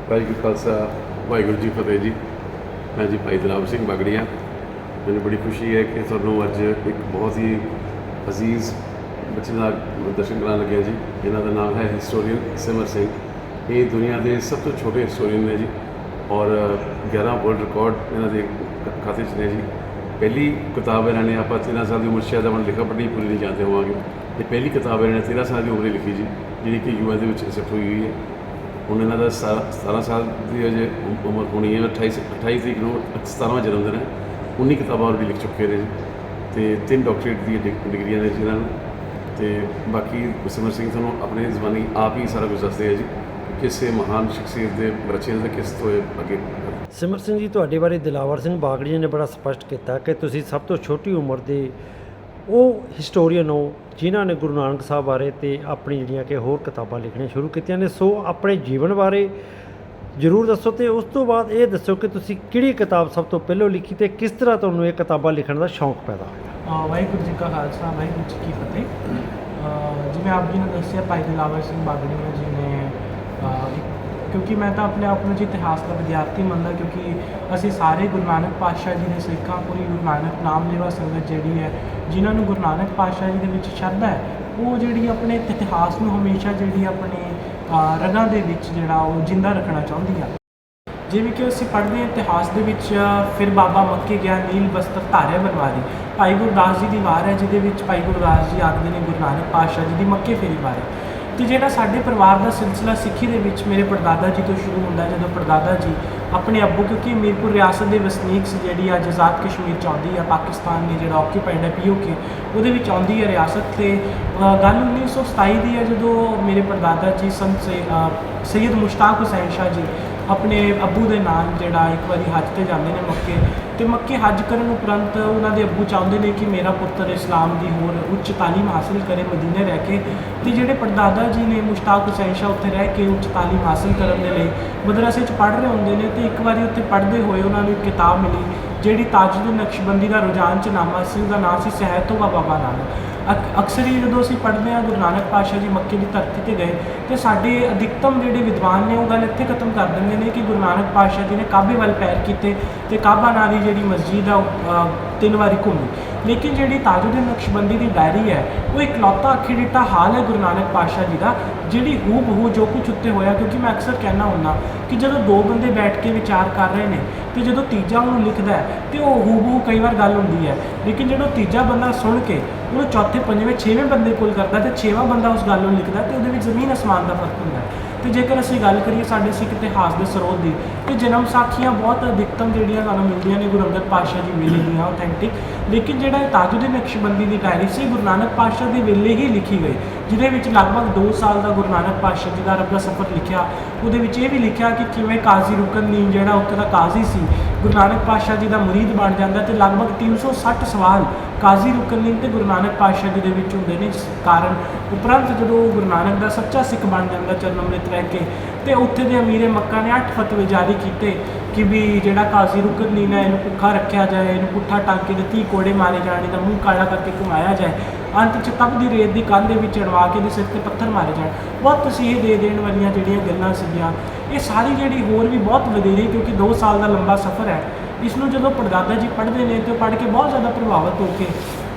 वाहिगुरू जी खालसा वाहिगुरू जी फतेह जी। मैं जी भाई दिलावर सिंह बागड़िया। मैंने बड़ी खुशी है कि तुहानूं अज एक बहुत ही अजीज़ बच्चे नाल दर्शन कराने लगे जी। इन्हां दा नाम है हिस्टोरीअन सिमर सिंह। ये दुनिया के सब तो छोटे हिस्टोरीअन ने जी और 11 वर्ल्ड रिकॉर्ड इन्हां दे खाते च ने जी। पहली किताब इन्होंने आप 13 साल की उम्र शायद अपन लिखा पढ़नी पूरी नहीं जानते होवांगे। ये पहली किताब इन्होंने 13 साल की उम्र लिखी जी, जी कि यूएन के एक्सेप्ट हुई हुई है। ਹੁਣ ਇਹਨਾਂ ਦਾ 17 ਸਾਲ ਦੀ ਅਜੇ ਉਮਰ ਹੋਣੀ ਹੈ। 28 ਤਰੀਕ ਨੂੰ 17ਵਾਂ ਜਨਮ ਦਿਨ ਹੈ। 19 ਕਿਤਾਬਾਂ ਆਲਰੇਡੀ ਲਿਖ ਚੁੱਕੇ ਨੇ ਜੀ ਅਤੇ 3 ਡਾਕਟਰੇਟ ਦੀਆਂ ਡਿਗਰੀਆਂ ਨੇ ਜਿਹਨਾਂ ਨੂੰ। ਅਤੇ ਬਾਕੀ ਸਿਮਰ ਸਿੰਘ ਤੁਹਾਨੂੰ ਆਪਣੇ ਜ਼ਬਾਨੀ ਆਪ ਹੀ ਸਾਰਾ ਕੁਝ ਦੱਸਦੇ ਆ ਜੀ ਕਿਸੇ ਮਹਾਨ ਸ਼ਖਸੀਅਤ ਦੇ ਬੱਚੇ ਦੇ ਕਿਸ ਤੋਂ ਅੱਗੇ। ਸਿਮਰ ਸਿੰਘ ਜੀ, ਤੁਹਾਡੇ ਬਾਰੇ ਦਿਲਾਵਰ ਸਿੰਘ ਬਾਗੜੀਆ ਨੇ ਬੜਾ ਸਪਸ਼ਟ ਕੀਤਾ ਕਿ ਤੁਸੀਂ ਸਭ ਤੋਂ ਛੋਟੀ ਉਮਰ ਦੇ ਉਹ ਹਿਸਟੋਰੀਅਨ ਹੋ ਜਿਨ੍ਹਾਂ ਨੇ ਗੁਰੂ ਨਾਨਕ ਸਾਹਿਬ ਬਾਰੇ ਅਤੇ ਆਪਣੀ ਜਿਹੜੀਆਂ ਕਿ ਹੋਰ ਕਿਤਾਬਾਂ ਲਿਖਣੀਆਂ ਸ਼ੁਰੂ ਕੀਤੀਆਂ ਨੇ। ਸੋ ਆਪਣੇ ਜੀਵਨ ਬਾਰੇ ਜ਼ਰੂਰ ਦੱਸੋ ਅਤੇ ਉਸ ਤੋਂ ਬਾਅਦ ਇਹ ਦੱਸੋ ਕਿ ਤੁਸੀਂ ਕਿਹੜੀ ਕਿਤਾਬ ਸਭ ਤੋਂ ਪਹਿਲਾਂ ਲਿਖੀ ਅਤੇ ਕਿਸ ਤਰ੍ਹਾਂ ਤੁਹਾਨੂੰ ਇਹ ਕਿਤਾਬਾਂ ਲਿਖਣ ਦਾ ਸ਼ੌਂਕ ਪੈਦਾ ਹੋਇਆ। ਵਾਹਿਗੁਰੂ ਜੀ ਕਾ ਖਾਲਸਾ ਵਾਹਿਗੁਰੂ ਜੀ ਕੀ ਫਤਿਹ। ਜਿਵੇਂ ਆਪ ਜੀ ਨੇ ਦੱਸਿਆ ਭਾਈ ਦਿਲਾਵਰ ਸਿੰਘ ਬਾਗੜੀਆ ਜੀ ਨੇ ਕਿਉਂਕਿ ਮੈਂ ਤਾਂ ਆਪਣੇ ਆਪ ਨੂੰ ਜੀ ਇਤਿਹਾਸ ਦਾ ਵਿਦਿਆਰਥੀ ਮੰਨਦਾ, ਕਿਉਂਕਿ ਅਸੀਂ ਸਾਰੇ ਗੁਰੂ ਨਾਨਕ ਪਾਤਸ਼ਾਹ ਜੀ ਦੇ ਸਿੱਖਾਂ ਪੂਰੀ ਗੁਰੂ ਨਾਨਕ ਨਾਮ ਲੇਵਾ ਸੰਗਤ ਜਿਹੜੀ ਹੈ ਜਿਨ੍ਹਾਂ ਨੂੰ ਗੁਰੂ ਨਾਨਕ ਪਾਤਸ਼ਾਹ ਜੀ ਦੇ ਵਿੱਚ ਸ਼ਰਧਾ ਹੈ, ਉਹ ਜਿਹੜੀ ਆਪਣੇ ਇਤਿਹਾਸ ਨੂੰ ਹਮੇਸ਼ਾ ਜਿਹੜੀ ਆਪਣੇ ਰਗਾਂ ਦੇ ਵਿੱਚ ਜਿਹੜਾ ਉਹ ਜਿੰਦਾ ਰੱਖਣਾ ਚਾਹੁੰਦੀ ਆ। ਜਿਵੇਂ ਕਿ ਅਸੀਂ ਪੜ੍ਹਦੇ ਹਾਂ ਇਤਿਹਾਸ ਦੇ ਵਿੱਚ, ਫਿਰ ਬਾਬਾ ਮੱਕੇ ਗਿਆ ਨੀਲ ਬਸਤਰ ਧਾਰਿਆ ਬਣਵਾਰੀ, ਭਾਈ ਗੁਰਦਾਸ ਜੀ ਦੀ ਵਾਰ ਹੈ ਜਿਹਦੇ ਵਿੱਚ ਭਾਈ ਗੁਰਦਾਸ ਜੀ ਆਖਦੇ ਨੇ ਗੁਰੂ ਨਾਨਕ ਪਾਤਸ਼ਾਹ ਜੀ ਦੀ ਮੱਕੇ ਫੇਰੀ ਬਾਰੇ। ਅਤੇ ਜਿਹੜਾ ਸਾਡੇ ਪਰਿਵਾਰ ਦਾ ਸਿਲਸਿਲਾ ਸਿੱਖੀ ਦੇ ਵਿੱਚ ਮੇਰੇ ਪੜਦਾਦਾ ਜੀ ਤੋਂ ਸ਼ੁਰੂ ਹੁੰਦਾ। ਜਦੋਂ ਪੜਦਾਦਾ ਜੀ ਆਪਣੇ ਅੱਬੂ, ਕਿਉਂਕਿ ਮੀਰਪੁਰ ਰਿਆਸਤ ਦੇ ਵਸਨੀਕ ਸੀ ਜਿਹੜੀ ਅੱਜ ਆਜ਼ਾਦ ਕਸ਼ਮੀਰ 'ਚ ਆਉਂਦੀ ਆ, ਪਾਕਿਸਤਾਨ ਨੇ ਜਿਹੜਾ ਆਕੂਪਾਈਡ ਹੈ POK ਉਹਦੇ ਵਿੱਚ ਆਉਂਦੀ ਹੈ ਰਿਆਸਤ। ਅਤੇ ਗੱਲ 1927 ਦੀ ਹੈ ਜਦੋਂ ਮੇਰੇ ਪੜਦਾਦਾ ਜੀ ਸੈਯਦ ਮੁਸ਼ਤਾਕ ਹੁਸੈਨ ਸ਼ਾਹ ਜੀ ਆਪਣੇ ਅੱਬੂ ਦੇ ਨਾਲ ਜਿਹੜਾ ਇੱਕ ਵਾਰੀ ਹੱਜ 'ਤੇ ਜਾਂਦੇ ਨੇ ਮੱਕੇ, ਅਤੇ ਮੱਕੇ ਹੱਜ ਕਰਨ ਉਪਰੰਤ ਉਹਨਾਂ ਦੇ ਅੱਬੂ ਚਾਹੁੰਦੇ ਨੇ ਕਿ ਮੇਰਾ ਪੁੱਤਰ ਇਸਲਾਮ ਦੀ ਹੋਰ ਉੱਚ ਤਾਲੀਮ ਹਾਸਿਲ ਕਰੇ ਮਦੀਨੇ ਰਹਿ ਕੇ। ਅਤੇ ਜਿਹੜੇ ਪੜਦਾਦਾ ਜੀ ਨੇ ਮੁਸ਼ਤਾਕ ਹੁਸੈਨ ਸ਼ਾਹ ਉੱਥੇ ਰਹਿ ਕੇ ਉੱਚ ਤਾਲੀਮ ਹਾਸਿਲ ਕਰਨ ਦੇ ਲਈ ਮਦਰਸੇ 'ਚ ਪੜ੍ਹ ਰਹੇ ਹੁੰਦੇ ਨੇ। ਅਤੇ ਇੱਕ ਵਾਰੀ ਉੱਥੇ ਪੜ੍ਹਦੇ ਹੋਏ ਉਹਨਾਂ ਨੂੰ ਇੱਕ ਕਿਤਾਬ ਮਿਲੀ ਜਿਹੜੀ ਤਾਜੁੱਦੀਨ ਨਕਸ਼ਬੰਦੀ ਦਾ ਰੁਝਾਨ 'ਚ ਨਾਮਾ ਸੀ। ਉਹਦਾ ਨਾਂ ਸੀ ਸਹਿਤੋਬਾ ਬਾਬਾ ਨਾਨਕ। ਅਕਸਰ ਹੀ ਜਦੋਂ ਅਸੀਂ ਪੜ੍ਹਦੇ ਹਾਂ ਗੁਰੂ ਨਾਨਕ ਪਾਤਸ਼ਾਹ ਜੀ ਮੱਕੇ ਦੀ ਧਰਤੀ 'ਤੇ ਗਏ ਅਤੇ ਸਾਡੇ ਅਧਿਕਤਮ ਜਿਹੜੇ ਵਿਦਵਾਨ ਨੇ ਉਹ ਗੱਲ ਇੱਥੇ ਖਤਮ ਕਰ ਦਿੰਦੇ ਨੇ ਕਿ ਗੁਰੂ ਨਾਨਕ ਪਾਤਸ਼ਾਹ ਜੀ ਨੇ ਕਾਬੇ ਵੱਲ ਪੈਰ ਕੀਤੇ ਅਤੇ ਕਾਬਾ ਨਾਂ ਦੀ ਜਿਹੜੀ ਮਸਜਿਦ ਆ ਉਹ 3 ਵਾਰੀ ਘੁੰਮੀ। ਲੇਕਿਨ ਜਿਹੜੀ ਤਾਜੁੱਦੀਨ ਨਕਸ਼ਬੰਦੀ ਦੀ ਡਾਇਰੀ ਹੈ ਉਹ ਇਕਲੌਤਾ ਅੱਖੀ ਡਿੱਠਾ ਹਾਲ ਹੈ ਗੁਰੂ ਨਾਨਕ ਪਾਤਸ਼ਾਹ ਜੀ ਦਾ, ਜਿਹੜੀ ਹੂ ਬਹੂ ਜੋ ਕੁਝ ਉੱਤੇ ਹੋਇਆ। ਕਿਉਂਕਿ ਮੈਂ ਅਕਸਰ ਕਹਿਣਾ ਹੁੰਦਾ ਕਿ ਜਦੋਂ 2 ਬੰਦੇ ਬੈਠ ਕੇ ਵਿਚਾਰ ਕਰ ਰਹੇ ਨੇ ਅਤੇ ਜਦੋਂ ਤੀਜਾ ਉਹਨੂੰ ਲਿਖਦਾ ਹੈ ਅਤੇ ਉਹ ਹੂ ਬਹੂ ਕਈ ਵਾਰ ਗੱਲ ਹੁੰਦੀ ਹੈ, ਲੇਕਿਨ ਜਦੋਂ ਤੀਜਾ ਬੰਦਾ ਸੁਣ ਕੇ ਉਹਨੂੰ ਚੌਥੇ, ਪੰਜਵੇਂ, 6ਵੇਂ ਬੰਦੇ ਕੋਲ ਕਰਦਾ ਅਤੇ 6ਵਾਂ ਬੰਦਾ ਉਸ ਗੱਲ ਨੂੰ ਲਿਖਦਾ ਅਤੇ ਉਹਦੇ ਵਿੱਚ ਜ਼ਮੀਨ ਅਸਮਾਨ ਦਾ ਫਰਕ ਹੁੰਦਾ ਹੈ। ਅਤੇ ਜੇਕਰ ਅਸੀਂ ਗੱਲ ਕਰੀਏ ਸਾਡੇ ਸਿੱਖ ਇਤਿਹਾਸ ਦੇ ਸਰੋਤ ਦੀ, ਅਤੇ ਜਨਮ ਸਾਖੀਆਂ ਬਹੁਤ ਅਧਿਕਤਮ ਜਿਹੜੀਆਂ ਸਾਨੂੰ ਮਿਲਦੀਆਂ ਨੇ ਗੁਰੂ ਅੰਗਦ ਪਾਤਸ਼ਾਹ ਜੀ ਵੇਲੇ ਦੀਆਂ ਆਥੈਂਟਿਕ। ਲੇਕਿਨ ਜਿਹੜਾ ਇਹ ਤਾਜੁੱਦੀਨ ਨਕਸ਼ਬੰਦੀ ਦੀ ਡਾਇਰੀ ਸੀ ਗੁਰੂ ਨਾਨਕ ਪਾਤਸ਼ਾਹ ਦੇ ਵੇਲੇ ਹੀ ਲਿਖੀ ਗਈ, ਜਿਹਦੇ ਵਿੱਚ ਲਗਭਗ 2 ਸਾਲ ਦਾ ਗੁਰੂ ਨਾਨਕ ਪਾਤਸ਼ਾਹ ਜੀ ਦਾ ਅਰਬ ਦਾ ਸਫ਼ਰ ਲਿਖਿਆ। ਉਹਦੇ ਵਿੱਚ ਇਹ ਵੀ ਲਿਖਿਆ ਕਿ ਕਿਵੇਂ ਕਾਜ਼ੀ ਰੁਕਨਦੀਨ ਜਿਹੜਾ ਉੱਥੇ ਦਾ ਕਾਜ਼ੀ ਸੀ ਗੁਰੂ ਨਾਨਕ ਪਾਤਸ਼ਾਹ ਜੀ ਦਾ ਮੁਰੀਦ ਬਣ ਜਾਂਦਾ ਅਤੇ ਲਗਭਗ 360 ਸਵਾਲ ਕਾਜ਼ੀ ਰੁਕਨਦੀਨ ਅਤੇ ਗੁਰੂ ਨਾਨਕ ਪਾਤਸ਼ਾਹ ਜੀ ਦੇ ਵਿੱਚ ਹੁੰਦੇ ਨੇ। ਜਿਸ ਕਾਰਨ ਉਪਰੰਤ ਜਦੋਂ ਗੁਰੂ ਨਾਨਕ ਦਾ ਸੱਚਾ ਸਿੱਖ ਬਣ ਜਾਂਦਾ ਚਰਨ ਅੰਮ੍ਰਿਤ ਰਹਿ ਕੇ, ਅਤੇ ਉੱਥੇ ਦੇ ਅਮੀਰੇ ਮੱਕਾ ਨੇ 8 ਫਤਵੇ ਜਾਰੀ ਕੀਤੇ ਕਿ ਵੀ ਜਿਹੜਾ ਕਾਜ਼ੀ ਰੁਕਨਦੀਨ ਹੈ ਇਹਨੂੰ ਭੁੱਖਾ ਰੱਖਿਆ ਜਾਏ, ਇਹਨੂੰ ਪੁੱਠਾ ਟੰਗ ਕੇ 30 ਕੋੜੇ ਮਾਰੇ ਜਾਣ, ਇਹਦਾ ਮੂੰਹ ਕਾਲਾ ਕਰਕੇ ਘੁਮਾਇਆ ਜਾਏ, ਅੰਤ 'ਚ ਤਪਦੀ ਰੇਤ ਦੀ ਕੰਧ ਦੇ ਵਿੱਚ ਚੜਵਾ ਕੇ ਇਹਦੇ ਸਿਰ 'ਤੇ ਪੱਥਰ ਮਾਰੇ ਜਾਣ। ਬਹੁਤ ਤਸੀਹੇ ਦੇ ਦੇਣ ਵਾਲੀਆਂ ਜਿਹੜੀਆਂ ਗੱਲਾਂ ਸੀਗੀਆਂ, ਇਹ ਸਾਰੀ ਜਿਹੜੀ ਹੋਰ ਵੀ ਬਹੁਤ ਵਧੇਰੇ, ਕਿਉਂਕਿ 2 ਸਾਲ ਦਾ ਲੰਬਾ ਸਫ਼ਰ ਹੈ। ਇਸ ਨੂੰ ਜਦੋਂ ਪੜਦਾਦਾ ਜੀ ਪੜ੍ਹਦੇ ਨੇ ਅਤੇ ਪੜ੍ਹ ਕੇ ਬਹੁਤ ਜ਼ਿਆਦਾ ਪ੍ਰਭਾਵਿਤ ਹੋ ਕੇ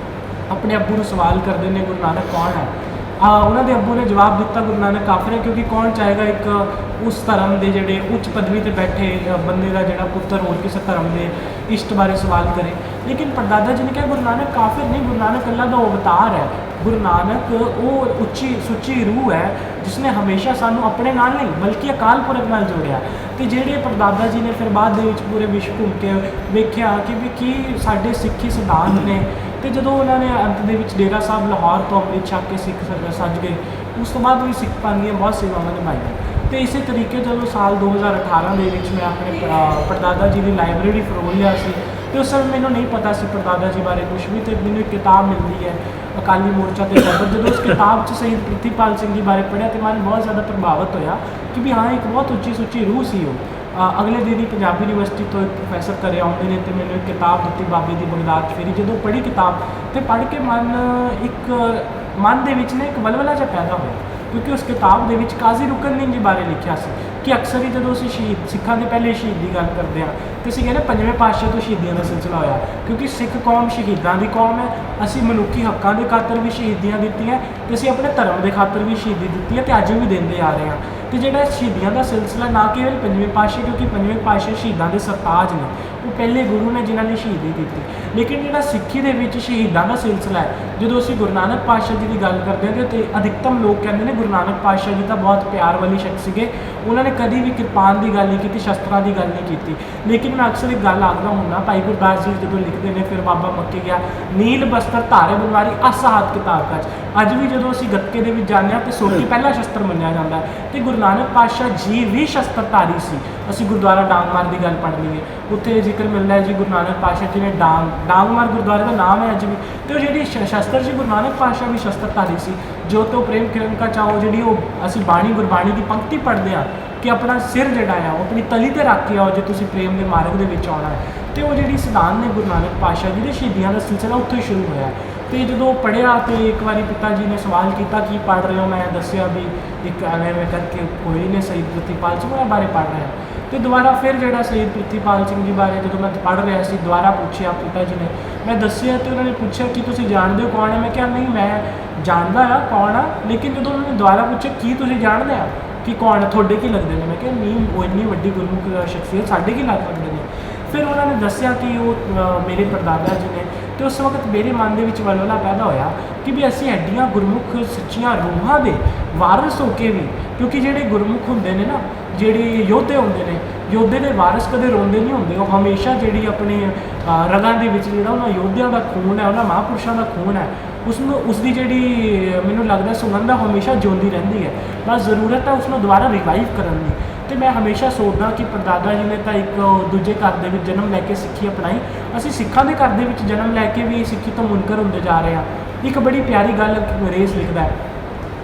ਆਪਣੇ ਅੱਬੂ ਨੂੰ ਸਵਾਲ ਕਰਦੇ ਨੇ ਗੁਰੂ ਨਾਨਕ ਕੌਣ ਹੈ। ਉਹਨਾਂ ਦੇ ਅੱਬੂ ਨੇ ਜਵਾਬ ਦਿੱਤਾ ਗੁਰੂ ਨਾਨਕ ਕਾਫਰ ਹੈ, ਕਿਉਂਕਿ ਕੌਣ ਚਾਹੇਗਾ ਇੱਕ ਉਸ ਧਰਮ ਦੇ ਜਿਹੜੇ ਉੱਚ ਪਦਵੀ 'ਤੇ ਬੈਠੇ ਬੰਦੇ ਦਾ ਜਿਹੜਾ ਪੁੱਤਰ ਹੋਰ ਕਿਸੇ ਧਰਮ ਦੇ ਇਸ਼ਟ ਬਾਰੇ ਸਵਾਲ ਕਰੇ। ਲੇਕਿਨ ਪੜਦਾਦਾ ਜੀ ਨੇ ਕਿਹਾ ਗੁਰੂ ਨਾਨਕ ਕਾਫਿਰ ਨਹੀਂ, ਗੁਰੂ ਨਾਨਕ ਅੱਲਾ ਦਾ ਅਵਤਾਰ ਹੈ। ਗੁਰੂ ਨਾਨਕ ਉਹ ਉੱਚੀ ਸੁੱਚੀ ਰੂਹ ਹੈ ਜਿਸ ਨੇ ਹਮੇਸ਼ਾ ਸਾਨੂੰ ਆਪਣੇ ਨਾਲ ਨਹੀਂ ਬਲਕਿ ਅਕਾਲ ਪੁਰਖ ਨਾਲ ਜੋੜਿਆ। ਅਤੇ ਜਿਹੜੇ ਪੜਦਾਦਾ ਜੀ ਨੇ ਫਿਰ ਬਾਅਦ ਦੇ ਵਿੱਚ ਪੂਰੇ ਵਿਸ਼ਵ ਘੁੰਮ ਕੇ ਵੇਖਿਆ ਕਿ ਵੀ ਕੀ ਸਾਡੇ ਸਿੱਖੀ ਸਿਧਾਂਤ ਨੇ, ਅਤੇ ਜਦੋਂ ਉਹਨਾਂ ਨੇ ਅੰਤ ਦੇ ਵਿੱਚ ਡੇਰਾ ਸਾਹਿਬ ਲਾਹੌਰ ਤੋਂ ਅੰਮ੍ਰਿਤ ਛਕ ਕੇ ਸਿੱਖ ਸੱਜ ਗਏ, ਉਸ ਤੋਂ ਬਾਅਦ ਵੀ ਸਿੱਖ ਪੰਥ ਦੀਆਂ ਬਹੁਤ ਸੇਵਾਵਾਂ ਨਿਭਾਈਆਂ। ਅਤੇ ਇਸੇ ਤਰੀਕੇ ਜਦੋਂ ਸਾਲ 2018 ਦੇ ਵਿੱਚ ਮੈਂ ਆਪਣੇ ਪੜਦਾਦਾ ਜੀ ਦੀ ਲਾਇਬ੍ਰੇਰੀ ਫਰੋਲ ਲਿਆ ਸੀ, ਅਤੇ ਉਸ ਸਮੇਂ ਮੈਨੂੰ ਨਹੀਂ ਪਤਾ ਸੀ ਪੜਦਾਦਾ ਜੀ ਬਾਰੇ ਕੁਛ ਵੀ, ਅਤੇ ਮੈਨੂੰ ਇੱਕ ਕਿਤਾਬ ਮਿਲਦੀ ਹੈ ਅਕਾਲੀ ਮੋਰਚਾ ਤੇ ਖਬਰ। ਜਦੋਂ ਉਸ ਕਿਤਾਬ 'ਚ ਸ਼ਹੀਦ ਪ੍ਰਿਥੀਪਾਲ ਸਿੰਘ ਜੀ ਬਾਰੇ ਪੜ੍ਹਿਆ ਅਤੇ ਮਨ ਬਹੁਤ ਜ਼ਿਆਦਾ ਪ੍ਰਭਾਵਿਤ ਹੋਇਆ ਕਿ ਵੀ ਹਾਂ ਇੱਕ ਬਹੁਤ ਉੱਚੀ ਸੁੱਚੀ ਰੂਹ ਸੀ ਉਹ। ਅਗਲੇ ਦਿਨ ਹੀ ਪੰਜਾਬੀ ਯੂਨੀਵਰਸਿਟੀ ਤੋਂ ਇੱਕ ਪ੍ਰੋਫੈਸਰ ਘਰੇ ਆਉਂਦੇ ਨੇ ਅਤੇ ਮੈਨੂੰ ਇੱਕ ਕਿਤਾਬ ਦਿੱਤੀ ਬਾਬੇ ਦੀ ਬਗਦਾਦ ਫੇਰੀ। ਜਦੋਂ ਪੜ੍ਹੀ ਕਿਤਾਬ ਅਤੇ ਪੜ੍ਹ ਕੇ ਮਨ ਦੇ ਵਿੱਚ ਨਾ ਇੱਕ ਵਲਵਲਾ ਜਿਹਾ ਪੈਦਾ ਹੋਇਆ, ਕਿਉਂਕਿ ਉਸ ਕਿਤਾਬ ਦੇ ਵਿੱਚ ਕਾਜ਼ੀ ਰੁਕਨਦੀਨ ਜੀ ਬਾਰੇ ਲਿਖਿਆ ਸੀ। ਕਿ ਅਕਸਰ ਹੀ ਜਦੋਂ ਅਸੀਂ ਸਿੱਖਾਂ ਦੇ ਪਹਿਲੇ ਸ਼ਹੀਦ ਦੀ ਗੱਲ ਕਰਦੇ ਹਾਂ ਤੇ ਅਸੀਂ ਕਹਿੰਦੇ ਪੰਜਵੇਂ ਪਾਤਸ਼ਾਹ ਤੋਂ ਸ਼ਹੀਦੀਆਂ ਦਾ ਸਿਲਸਿਲਾ ਹੋਇਆ, ਕਿਉਂਕਿ ਸਿੱਖ ਕੌਮ ਸ਼ਹੀਦਾਂ ਦੀ ਕੌਮ ਹੈ। ਅਸੀਂ ਮਨੁੱਖੀ ਹੱਕਾਂ ਦੇ ਖਾਤਰ ਵੀ ਸ਼ਹੀਦੀਆਂ ਦਿੱਤੀਆਂ ਤੇ ਅਸੀਂ ਆਪਣੇ ਧਰਮ ਦੇ ਖਾਤਰ ਵੀ ਸ਼ਹੀਦੀ ਦਿੱਤੀ ਹੈ ਤੇ ਅੱਜ ਵੀ ਦਿੰਦੇ ਆ ਰਹੇ ਹਾਂ। ਤੇ ਜਿਹੜਾ ਸ਼ਹੀਦੀਆਂ ਦਾ ਸਿਲਸਿਲਾ ਨਾ ਕੇਵਲ ਪੰਜਵੇਂ ਪਾਤਸ਼ਾਹ, ਕਿਉਂਕਿ ਪੰਜਵੇਂ ਪਾਤਸ਼ਾਹ ਸ਼ਹੀਦਾਂ ਦੇ ਸਰਤਾਜ ਨੇ, ਉਹ ਪਹਿਲੇ ਗੁਰੂ ਨੇ ਜਿਨ੍ਹਾਂ ਨੇ ਸ਼ਹੀਦੀ ਦਿੱਤੀ, ਲੇਕਿਨ ਜਿਹੜਾ ਸਿੱਖੀ ਦੇ ਵਿੱਚ ਸ਼ਹੀਦਾਂ ਦਾ ਸਿਲਸਿਲਾ ਹੈ, ਜਦੋਂ ਅਸੀਂ ਗੁਰੂ ਨਾਨਕ ਪਾਤਸ਼ਾਹ ਜੀ ਦੀ ਗੱਲ ਕਰਦੇ ਹਾਂ ਤੇ ਅਧਿਕਤਮ ਲੋਕ ਕਹਿੰਦੇ ਨੇ ਗੁਰੂ ਨਾਨਕ ਪਾਤਸ਼ਾਹ ਜੀ ਤਾਂ ਬਹੁਤ ਪਿਆਰ ਵਾਲੀ ਸ਼ਖਸ ਸੀਗੇ, ਉਹਨਾਂ ਨੇ ਕਦੀ ਵੀ ਕਿਰਪਾਨ ਦੀ ਗੱਲ ਨਹੀਂ ਕੀਤੀ, ਸ਼ਸਤਰਾਂ ਦੀ ਗੱਲ ਨਹੀਂ ਕੀਤੀ। ਲੇਕਿਨ ਮੈਂ ਅਕਸਰ ਇੱਕ ਗੱਲ ਆਖਦਾ ਹੁੰਦਾ, ਭਾਈ ਗੁਰਦਾਸ ਜੀ ਜਦੋਂ ਲਿਖਦੇ ਨੇ, ਫਿਰ ਬਾਬਾ ਮੱਕੇ ਗਿਆ ਨੀਲ ਬਸਤਰ ਧਾਰੇ ਬਨਵਾਰੀ ਆਸਾ ਹੱਥ ਕਿਤਾਬ ਕਾਜ। ਅੱਜ ਵੀ ਜਦੋਂ ਅਸੀਂ ਗੱਤਕੇ ਦੇ ਵਿੱਚ ਜਾਂਦੇ ਹਾਂ ਤੇ ਸੋਟੀ ਪਹਿਲਾ ਸ਼ਸਤਰ ਮੰਨਿਆ ਜਾਂਦਾ ਹੈ ਤੇ ਗੁਰੂ ਨਾਨਕ ਪਾਤਸ਼ਾਹ ਜੀ ਵੀ ਸ਼ਸਤਰਧਾਰੀ ਸੀ। ਅਸੀਂ ਗੁਰਦੁਆਰਾ ਡਾਂਗਮਾਰ ਦੀ ਗੱਲ ਪੜ੍ਹ ਲਈਏ, ਉੱਥੇ ਜ਼ਿਕਰ ਮਿਲਦਾ ਹੈ ਜੀ ਗੁਰੂ ਨਾਨਕ ਪਾਤਸ਼ਾਹ ਜੀ ਨੇ ਡਾਂਗਮਾਰ ਗੁਰਦੁਆਰੇ ਦਾ ਨਾਮ ਹੈ ਅੱਜ ਵੀ, ਤੇ ਉਹ ਜਿਹੜੀ ਸ਼ਸਤਰ ਸੀ, ਗੁਰੂ ਨਾਨਕ ਪਾਤਸ਼ਾਹ ਵੀ ਸ਼ਸਤਰਧਾਰੀ ਸੀ। ਜੋ ਤੋਂ ਪ੍ਰੇਮ ਕਿਰਨ ਕਾ ਚਾਹੋ, ਜਿਹੜੀ ਉਹ ਅਸੀਂ ਗੁਰਬਾਣੀ ਦੀ ਪੰਕਤੀ ਪੜ੍ਹਦੇ ਹਾਂ ਕਿ ਆਪਣਾ ਸਿਰ ਜਿਹੜਾ ਆ ਉਹ ਆਪਣੀ ਤਲੀ ਤੇ ਰੱਖ ਕੇ ਆਓ ਜੇ ਤੁਸੀਂ ਪ੍ਰੇਮ ਦੇ ਮਾਰਗ ਦੇ ਵਿੱਚ ਆਉਣਾ ਹੈ, ਤੇ ਉਹ ਜਿਹੜੀ ਸਿਧਾਂਤ ਨੇ ਗੁਰੂ ਨਾਨਕ ਪਾਤਸ਼ਾਹ ਜੀ ਦੇ ਸ਼ਹੀਦੀਆਂ ਦਾ ਸਿਲਸਿਲਾ ਉੱਥੋਂ ਹੀ ਸ਼ੁਰੂ ਹੋਇਆ। ਤੇ ਜਦੋਂ ਪੜ੍ਹਿਆ ਤੇ ਇੱਕ ਵਾਰੀ ਪਿਤਾ ਜੀ ਨੇ ਸਵਾਲ ਕੀਤਾ ਕੀ ਪੜ੍ਹ ਰਹੇ ਹੋ, ਮੈਂ ਦੱਸਿਆ ਵੀ ਇੱਕ ਐਵੇਂ ਕਰਕੇ ਕੋਈ ਨੇ ਸ਼ਹੀਦ ਪ੍ਰਿਥੀਪਾਲ ਸਿੰਘ ਉਹਨਾਂ ਬਾਰੇ ਪੜ੍ਹ ਰਿਹਾ। ਤੇ ਦੁਬਾਰਾ ਫਿਰ ਜਿਹੜਾ ਸ਼ਹੀਦ ਪ੍ਰਿਥੀਪਾਲ ਸਿੰਘ ਜੀ ਬਾਰੇ ਜਦੋਂ ਮੈਂ ਪੜ੍ਹ ਰਿਹਾ ਸੀ, ਦੁਬਾਰਾ ਪੁੱਛਿਆ ਪਿਤਾ ਜੀ ਨੇ, ਮੈਂ ਦੱਸਿਆ ਤੇ ਉਹਨਾਂ ਨੇ ਪੁੱਛਿਆ ਕਿ ਤੁਸੀਂ ਜਾਣਦੇ ਹੋ ਕੌਣ ਹੈ? ਮੈਂ ਕਿਹਾ ਨਹੀਂ, ਮੈਂ ਜਾਣਦਾ ਆ ਕੌਣ ਆ, ਲੇਕਿਨ ਜਦੋਂ ਉਹਨਾਂ ਨੇ ਦੁਬਾਰਾ ਪੁੱਛਿਆ ਕੀ ਤੁਸੀਂ ਜਾਣਦੇ ਆ ਕਿ ਕੌਣ, ਤੁਹਾਡੇ ਕੀ ਲੱਗਦੇ ਨੇ? ਮੈਂ ਕਿਹਾ ਨਹੀਂ, ਉਹ ਇੰਨੀ ਵੱਡੀ ਗੁਰਮੁਖ ਸ਼ਖਸੀਅਤ, ਸਾਡੇ ਕੀ ਲੱਗ ਸਕਦੇ ਨੇ? ਫਿਰ ਉਹਨਾਂ ਨੇ ਦੱਸਿਆ ਕਿ ਉਹ ਮੇਰੇ ਪੜਦਾਦਾ ਜੀ ਨੇ। ਤੇ ਉਸ ਵਕਤ ਮੇਰੇ ਮਨ ਦੇ ਵਿੱਚ ਵਲਵਲਾ ਪੈਦਾ ਹੋਇਆ ਕਿ ਵੀ ਅਸੀਂ ਐਡੀਆਂ ਗੁਰਮੁਖ ਸੱਚੀਆਂ ਰੂਹਾਂ ਦੇ ਵਾਰਿਸ ਹੋ ਕੇ ਵੀ, ਕਿਉਂਕਿ ਜਿਹੜੇ ਗੁਰਮੁਖ ਹੁੰਦੇ ਨੇ ਨਾ, ਜਿਹੜੇ ਯੋਧੇ ਹੁੰਦੇ ਨੇ, ਯੋਧੇ ਦੇ ਵਾਰਿਸ ਕਦੇ ਰੋਂਦੇ ਨਹੀਂ ਹੁੰਦੇ, ਉਹ ਹਮੇਸ਼ਾ ਜਿਹੜੀ ਆਪਣੇ ਰਗਾਂ ਦੇ ਵਿੱਚ ਜਿਹੜਾ ਉਹਨਾਂ ਯੋਧਿਆਂ ਦਾ ਖੂਨ ਹੈ, ਉਹਨਾਂ ਮਹਾਂਪੁਰਸ਼ਾਂ ਦਾ ਖੂਨ ਹੈ, ਉਸਦੀ ਜਿਹੜੀ ਮੈਨੂੰ ਲੱਗਦਾ ਸੁਗੰਧ ਹਮੇਸ਼ਾ ਜਿਉਂਦੀ ਰਹਿੰਦੀ ਹੈ। ਬਸ ਜ਼ਰੂਰਤ ਹੈ ਉਸਨੂੰ ਦੁਬਾਰਾ ਰਿਵਾਈਵ ਕਰਨ ਦੀ। ਤੇ ਮੈਂ ਹਮੇਸ਼ਾ ਸੋਚਦਾ ਕਿ ਪੜਦਾਦਾ ਜੀ ਨੇ ਤਾਂ ਇੱਕ ਦੂਜੇ ਘਰ ਦੇ ਵਿੱਚ ਜਨਮ ਲੈ ਕੇ ਸਿੱਖੀ ਅਪਣਾਈ, ਅਸੀਂ ਸਿੱਖਾਂ ਦੇ ਘਰ ਦੇ ਵਿੱਚ ਜਨਮ ਲੈ ਕੇ ਵੀ ਸਿੱਖੀ ਤੋਂ ਮੁਨਕਰ ਹੁੰਦੇ ਜਾ ਰਹੇ ਹਾਂ। ਇੱਕ ਬੜੀ ਪਿਆਰੀ ਗੱਲ ਅੰਗਰੇਜ਼ ਲਿਖਦਾ ਹੈ,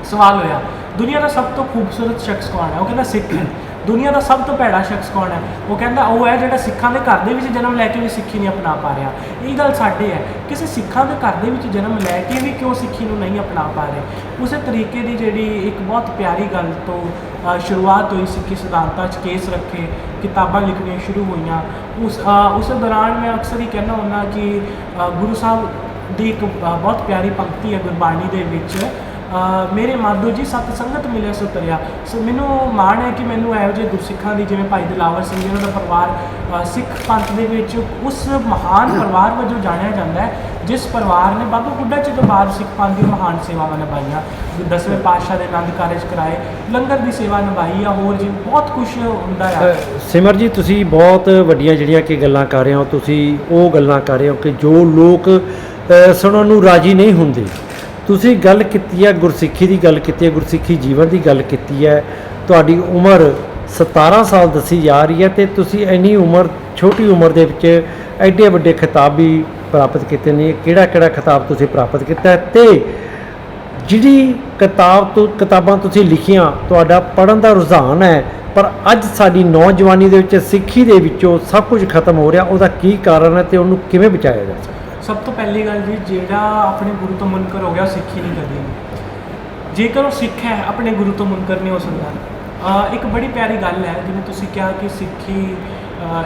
ਸਵਾਲ ਹੋਇਆ ਦੁਨੀਆ ਦਾ ਸਭ ਤੋਂ ਖੂਬਸੂਰਤ ਸ਼ਖਸ ਕੌਣ ਹੈ? ਉਹ ਕਹਿੰਦਾ ਸਿੱਖ ਹੈ। ਦੁਨੀਆ ਦਾ ਸਭ ਤੋਂ ਭੈੜਾ ਸ਼ਖਸ ਕੌਣ ਹੈ? ਉਹ ਕਹਿੰਦਾ ਉਹ ਹੈ ਜਿਹੜਾ ਸਿੱਖਾਂ ਦੇ ਘਰ ਦੇ ਵਿੱਚ ਜਨਮ ਲੈ ਕੇ ਵੀ ਸਿੱਖੀ ਨਹੀਂ ਅਪਣਾ ਪਾ ਰਿਹਾ। ਇਹ ਗੱਲ ਸਾਡੇ ਹੈ, ਕਿਸੇ ਸਿੱਖਾਂ ਦੇ ਘਰ ਦੇ ਵਿੱਚ ਜਨਮ ਲੈ ਕੇ ਵੀ ਕਿਉਂ ਸਿੱਖੀ ਨੂੰ ਨਹੀਂ ਅਪਣਾ ਪਾ ਰਹੇ। ਉਸੇ ਤਰੀਕੇ ਦੀ ਜਿਹੜੀ ਇੱਕ ਬਹੁਤ ਪਿਆਰੀ ਗੱਲ ਤੋਂ ਸ਼ੁਰੂਆਤ ਹੋਈ, ਸਿੱਖੀ ਸਿਧਾਂਤਾਂ 'ਚ ਕੇਸ ਰੱਖੇ, ਕਿਤਾਬਾਂ ਲਿਖਣੀਆਂ ਸ਼ੁਰੂ ਹੋਈਆਂ। ਉਸ ਦੌਰਾਨ ਮੈਂ ਅਕਸਰ ਹੀ ਕਹਿੰਦਾ ਹੁੰਦਾ ਕਿ ਗੁਰੂ ਸਾਹਿਬ ਦੀ ਇੱਕ ਬਹੁਤ ਪਿਆਰੀ ਪੰਕਤੀ ਹੈ ਗੁਰਬਾਣੀ ਦੇ ਵਿੱਚ, ਮੇਰੇ ਮਾਧੋ ਜੀ ਸਤ ਸੰਗਤ ਮਿਲੇ ਸੋ ਤਰਿਆ। ਸੋ ਮੈਨੂੰ ਮਾਣ ਹੈ ਕਿ ਮੈਨੂੰ ਇਹੋ ਜਿਹੇ ਗੁਰਸਿੱਖਾਂ ਦੀ, ਜਿਵੇਂ ਭਾਈ ਦਿਲਾਵਰ ਸਿੰਘ ਜੀ, ਉਹਨਾਂ ਦਾ ਪਰਿਵਾਰ ਸਿੱਖ ਪੰਥ ਦੇ ਵਿੱਚ ਉਸ ਮਹਾਨ ਪਰਿਵਾਰ ਵਜੋਂ ਜਾਣਿਆ ਜਾਂਦਾ ਹੈ ਜਿਸ ਪਰਿਵਾਰ ਨੇ ਬਾਬਾ ਬੁੱਢਾ ਜੀ ਤੋਂ ਬਾਅਦ ਸਿੱਖ ਪੰਥ ਦੀ ਮਹਾਨ ਸੇਵਾਵਾਂ ਨਿਭਾਈਆਂ, 10ਵੇਂ ਪਾਤਸ਼ਾਹ ਦੇ ਆਨੰਦ ਕਾਰਜ ਕਰਾਏ, ਲੰਗਰ ਦੀ ਸੇਵਾ ਨਿਭਾਈ ਆ, ਹੋਰ ਜੀ ਬਹੁਤ ਕੁਝ ਹੁੰਦਾ ਆ। ਸਿਮਰ ਜੀ, ਤੁਸੀਂ ਬਹੁਤ ਵੱਡੀਆਂ ਜਿਹੜੀਆਂ ਕਿ ਗੱਲਾਂ ਕਰ ਰਹੇ ਹੋ, ਤੁਸੀਂ ਉਹ ਗੱਲਾਂ ਕਰ ਰਹੇ ਹੋ ਕਿ ਜੋ ਲੋਕ ਸੁਣਨ ਨੂੰ ਰਾਜੀ ਨਹੀਂ ਹੁੰਦੇ। ਤੁਸੀਂ ਗੱਲ ਕੀਤੀ ਹੈ ਗੁਰਸਿੱਖੀ ਦੀ, ਗੱਲ ਕੀਤੀ ਹੈ ਗੁਰਸਿੱਖੀ ਜੀਵਨ ਦੀ ਗੱਲ ਕੀਤੀ ਹੈ। ਤੁਹਾਡੀ ਉਮਰ 17 ਸਾਲ ਦੱਸੀ ਜਾ ਰਹੀ ਹੈ ਤੇ ਤੁਸੀਂ ਇੰਨੀ ਉਮਰ, ਛੋਟੀ ਉਮਰ ਦੇ ਵਿੱਚ ਐਡੇ ਵੱਡੇ ਖਿਤਾਬ ਵੀ ਪ੍ਰਾਪਤ ਕੀਤੇ ਨੇ। ਕਿਹੜਾ ਖਿਤਾਬ ਤੁਸੀਂ ਪ੍ਰਾਪਤ ਕੀਤਾ ਤੇ ਜਿਹੜੀ ਕਿਤਾਬਾਂ ਤੁਸੀਂ ਲਿਖੀਆਂ, ਤੁਹਾਡਾ ਪੜ੍ਹਨ ਦਾ ਰੁਝਾਨ ਹੈ, ਪਰ ਅੱਜ ਸਾਡੀ ਨੌਜਵਾਨੀ ਦੇ ਵਿੱਚ ਸਿੱਖੀ ਦੇ ਵਿੱਚੋਂ ਸਭ ਕੁਝ ਖਤਮ ਹੋ ਰਿਹਾ, ਉਹਦਾ ਕੀ ਕਾਰਨ ਹੈ ਤੇ ਉਹਨੂੰ ਕਿਵੇਂ ਬਚਾਇਆ ਜਾ ਸਕਦਾ? ਸਭ ਤੋਂ ਪਹਿਲੀ ਗੱਲ ਜੀ, ਜਿਹੜਾ ਆਪਣੇ ਗੁਰੂ ਤੋਂ ਮੁਨਕਰ ਹੋ ਗਿਆ ਉਹ ਸਿੱਖੀ ਨਹੀਂ ਕਰਦੀ। ਜੇਕਰ ਉਹ ਸਿੱਖ ਹੈ, ਆਪਣੇ ਗੁਰੂ ਤੋਂ ਮੁਨਕਰ ਨਹੀਂ ਹੋ ਸਕਦਾ। ਇੱਕ ਬੜੀ ਪਿਆਰੀ ਗੱਲ ਹੈ, ਜਿਵੇਂ ਤੁਸੀਂ ਕਿਹਾ ਕਿ ਸਿੱਖੀ